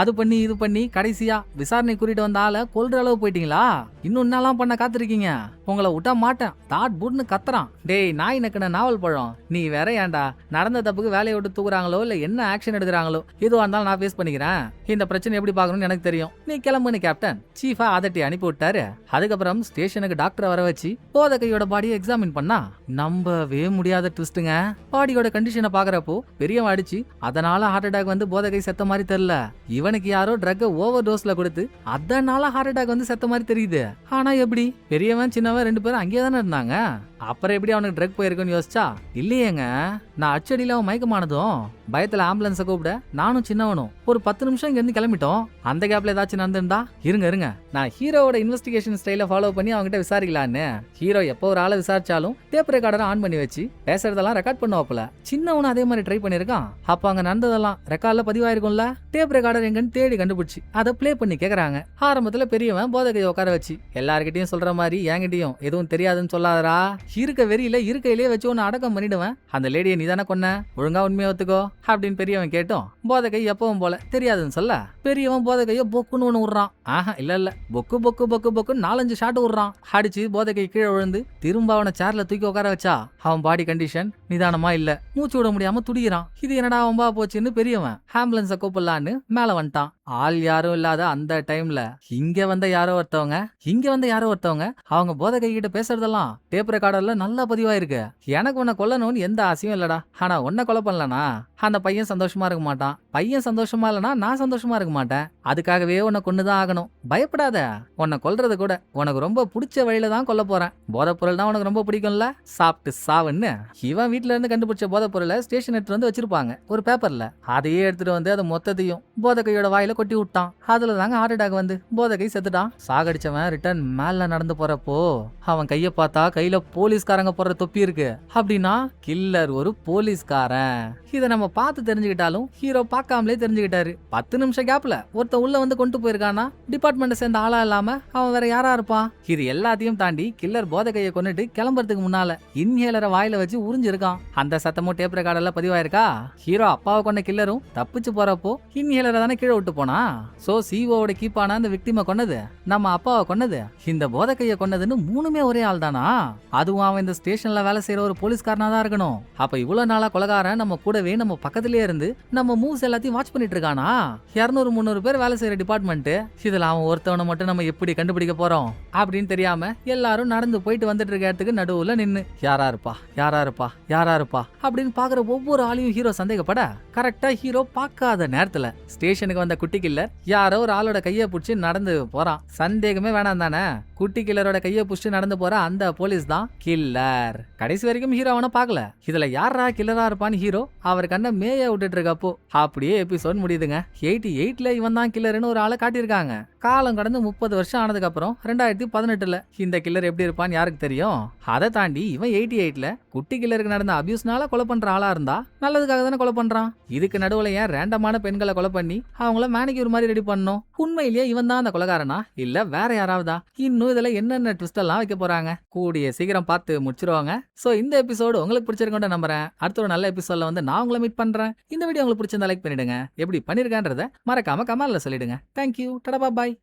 அது பண்ணி இது பண்ணி கடைசியா விசாரணை குறிட்டு வந்த ஆளை கொல்ற அளவு போயிட்டீங்களா? இன்னும் என்னெல்லாம் பண்ண காத்திருக்கீங்க? உங்களை விட்டா மாட்டேன் தாட் புட்னு கத்துறான். டேய் நாய் நக்குன நாவல் பழம், நீ வேற ஏன்டா? நடந்த தப்புக்கு வேலையை விட்டு தூக்குறாங்களோ இல்ல என்ன ஆக்ஷன் எடுக்கிறாங்களோ எதுவா இருந்தாலும் நான் ஃபேஸ் பண்ணிக்கிறேன். இந்த பிரச்சனை எப்படி பாக்கணும்னு எனக்கு தெரியும். நீ கிளம்புன்னு கேப்டன் சீஃபா அதட்டி அனுப்பி விட்டாரு. அதுக்கப்புறம் ஸ்டேஷனுக்கு டாக்டரை வர வச்சு போதகையோட பாடியை எக்ஸாமின் பண்ணா, நம்பவே முடியாத ட்விஸ்ட்டுங்க. பாடியோட கண்டிஷனை பாக்குறப்போ பெரியவன் அடிச்சு அதனால ஹார்ட் அட்டாக் வந்து போதகை செத்த மாதிரி தெரியல. இவனுக்கு யாரோ ட்ரக் ஓவர் டோஸ்ல கொடுத்து அதனால ஹார்ட் அட்டாக் வந்து செத்த மாதிரி தெரியுது. ஆனா எப்படி? பெரியவன் சின்னவன் ரெண்டு பேரும் அங்கேயே தானே இருந்தாங்க. அப்புறம் எப்படி அவனுக்கு ட்ரக் போயிருக்குன்னு யோசிச்சா, இல்லையேங்க, நான் அச்சடியில அவன் மயக்கமானதும் பயத்துல ஆம்புலன்ஸை கூப்பிட நானும் சின்னவனும் ஒரு 10 நிமிஷம் இங்க இருந்து கிளம்பிட்டோம். அந்த கேப்ல ஏதாச்சும் நடந்திருந்தா இருங்க நான் ஹீரோவோட இன்வெஸ்டிகேஷன் ஸ்டைல ஃபாலோ பண்ணி அவங்ககிட்ட விசாரிக்கலான்னு. ஹீரோ எப்போ ஒரு ஆளை விசாரிச்சாலும் டேப் ரெக்கார்டரை ஆன் பண்ணி வச்சு பேசுறதெல்லாம் ரெக்கார்ட் பண்ணுவாப்புல. சின்னவனும் அதே மாதிரி ட்ரை பண்ணிருக்கான். அப்ப அங்க நடந்ததெல்லாம் ரெக்கார்ட்ல பதிவாயிருக்கும்ல. டேப் ரெக்கார்டர் எங்கன்னு தேடி கண்டுபிடிச்சு அதை பிளே பண்ணி கேக்குறாங்க. ஆரம்பத்துல பெரியவன் போதகையை உட்கார வச்சு எல்லார்கிட்டயும் சொல்ற மாதிரி என்கிட்டயும் எதுவும் தெரியாதுன்னு சொல்லாதரா, இருக்க வெறியில இருக்கையிலேயே வச்சு ஒன்னு அடக்கம் பண்ணிடுவேன். அந்த லேடியை நீ தானே கொன்ன, ஒழுங்கா உண்மையை ஒத்துக்கோ அப்படின்னு பெரியவன் கேட்டோம். போதகை எப்பவும் போல தெரியாதுன்னு சொல்ல, பெரியவன் போதகைய பொக்குன்னு ஒண்ணு விடுறான். ஆஹா இல்ல பொக்கு பொக்கு பொக்கு பொக்குன்னு 4-5 ஷாட் விடுறான். அடிச்சு போதகை கீழே விழுந்து திரும்ப அவனை சேர்ல தூக்கி உட்கார வச்சா அவன் பாடி கண்டிஷன் நிதானமா இல்ல, மூச்சு விட முடியாம துடிக்கிறான். இது என்னடா வம்பா போச்சுன்னு பெரியவன் ஆம்புலன்ஸ கூப்பிடலான்னு மேல வந்துட்டான். ஆள் யாரும் இல்லாத அந்த டைம்ல இங்க வந்த யாரோ ஒருத்தவங்க அவங்க போதகை கிட்ட பேசுறதெல்லாம் டேப் ரெக்கார்டர்ல நல்லா பதிவாயிருக்கு. எனக்கு உன்னை கொல்லணும்னு எந்த ஆசையும் இல்லடா, ஆனா உன்னை கொலை பண்ணலனா அந்த பையன் சந்தோஷமா இருக்க மாட்டான். பையன் சந்தோஷமா இல்லனா நான் சந்தோஷமா இருக்க மாட்டேன். அதுக்காகவே உன்னை கொண்டுதான் ஆகணும். பயப்படாத, உன்னை கொல்றது கூட உனக்கு ரொம்ப பிடிச்ச வழியில தான் கொல்ல போறேன். போதை பொருள் தான் உனக்கு ரொம்ப பிடிக்கும்ல, சாப்பிட்டு சாவுன்னு. இவன் வீட்டுல இருந்து கண்டுபிடிச்ச போதை பொருளை ஸ்டேஷன் எடுத்து வந்து வச்சிருப்பாங்க ஒரு பேப்பர்ல. அதையே எடுத்துட்டு வந்து அதை மொத்தத்தையும் போதகையோட வாயில கொட்டி விட்டான். அதுல தாங்க ஹார்ட் அட்டாக் வந்து போதகை செத்துட்டான். சாகடிச்சவன் ரிட்டர்ன் மேல நடந்து போறப்போ அவன் கைய பார்த்தா கையில போலீஸ்காரங்க போடுற தொப்பி இருக்கு. அப்படின்னா கில்லர் ஒரு போலீஸ்காரன். இதை நம்ம பார்த்து தெரிஞ்சுக்கிட்டாலும் ஹீரோ பார்க்காமலே தெரிஞ்சுக்கிட்டாரு. 10 நிமிஷம் கேப்ல ஒருத்த உள்ள வந்து கொண்டு போயிருக்கானா டிபார்ட்மெண்ட் சேர்ந்த ஆளா இல்லாம அவன் வேற யாரா இருப்பான்? இது எல்லாத்தையும் தாண்டி கில்லர் போதகையை கொண்டுட்டு கிளம்புறதுக்கு முன்னால இன்ஹேலரை வாயில வச்சு உறிஞ்சிருக்கான். அந்த சத்தமும் டேப் ரெக்கார்டர்ல பதிவாயிருக்கா. ஹீரோ அப்பாவை கொண்ட கில்லரும் தப்பிச்சு போறப்போ இன்ஹேலரை தானே கீழே விட்டு போனா. சோ சிஓவோட கீப்பான அந்த விக்டிமை கொன்னது நம்ம அப்பாவை கொன்னது இந்த போதகையை கொன்னதுன்னு மூணுமே ஒரே ஆள் தானா? அதுவும் அவன் இந்த ஸ்டேஷன்ல வேலை செய்யற ஒரு போலீஸ்காரனா தான் இருக்கணும். அப்ப இவ்வளவு நாளா கொலகாரன் நம்ம கூடவே நம்ம பக்கத்திலேயே இருந்து நம்ம மூவ்ஸ் எல்லாத்தையும் வாட்ச் பண்ணிட்டு இருக்கானா? 200-300 பேர் வேலை செய்யற டிபார்ட்மெண்ட், இதுல அவன் ஒருத்தவனை மட்டும் நம்ம எப்படி கண்டுபிடிக்க போறோம் அப்படின்னு தெரியாம எல்லாரும் நடந்து போயிட்டு வந்துட்டு இருக்க இடத்துக்கு நடுவுல நின்னு யாரா இருப்பா அப்படின்னு பாக்குற ஒவ்வொரு ஆளையும் ஹீரோ சந்தேகப்பட, கரெக்டா ஹீரோ பார்க்காத நேரத்துல ஸ்டேஷனுக்கு வந்த குட்டி கில்லர் யாரோ ஒரு ஆளோட கைய புடிச்சு நடந்து போறான். சந்தேகமே வேணாம் தானே, குட்டி கில்லரோட கைய புடிச்சு நடந்து போற அந்த போலீஸ் தான் கில்லர். கடைசி வரைக்கும் ஹீரோ அவனை பார்க்கல. இதுல யாரா கில்லரா இருப்பான்னு ஹீரோ அவர் கண்ண மேய விட்டுட்டு இருக்கப்போ அப்படியே எபிசோட் முடியுதுங்க. 88ல இவன் தான் கில்லர்னு ஒரு ஆளை காட்டியிருக்காங்க. காலம் கடந்து 30 வருஷம் ஆனதுக்கு அப்புறம் 2018ல இந்த கில்லர் எப்படி இருப்பான்னு யாருக்கு தெரியும்? அதை தாண்டி இவன் 88ல குட்டி கில்லருக்கு நடந்த அபியூஸ்னால கொலை பண்ற ஆளா இருந்தா நல்லதுக்காக தானே கொலை பண்றான். இதுக்கு நடுவுல ஏன் ரேண்டமான பெண்களை கொலை பண்ணி அவங்கள மேனிக்யூர் மாதிரி ரெடி பண்ணணும்? உண்மையிலேயே இவன் தான் அந்த கொலைகாரனா இல்ல வேற யாராவதா? இன்னும் இதுல என்னென்ன ட்விஸ்ட் எல்லாம் வைக்க போறாங்க கூடிய சீக்கிரம் பார்த்து முடிச்சிருவாங்க. சோ இந்த எபிசோடு உங்களுக்கு பிடிச்சிருக்கோன்னு நம்புறேன். அடுத்த ஒரு நல்ல எபிசோட்ல வந்து நான் உங்களை மீட் பண்றேன். இந்த வீடியோ உங்களுக்கு பிடிச்சிருந்தா லைக் பண்ணிடுங்க. எப்படி பண்ணிருக்கேன்றத மறக்காம கமெண்ட்ல சொல்லிடுங்க. தேங்க்யூ, டடா பாய்.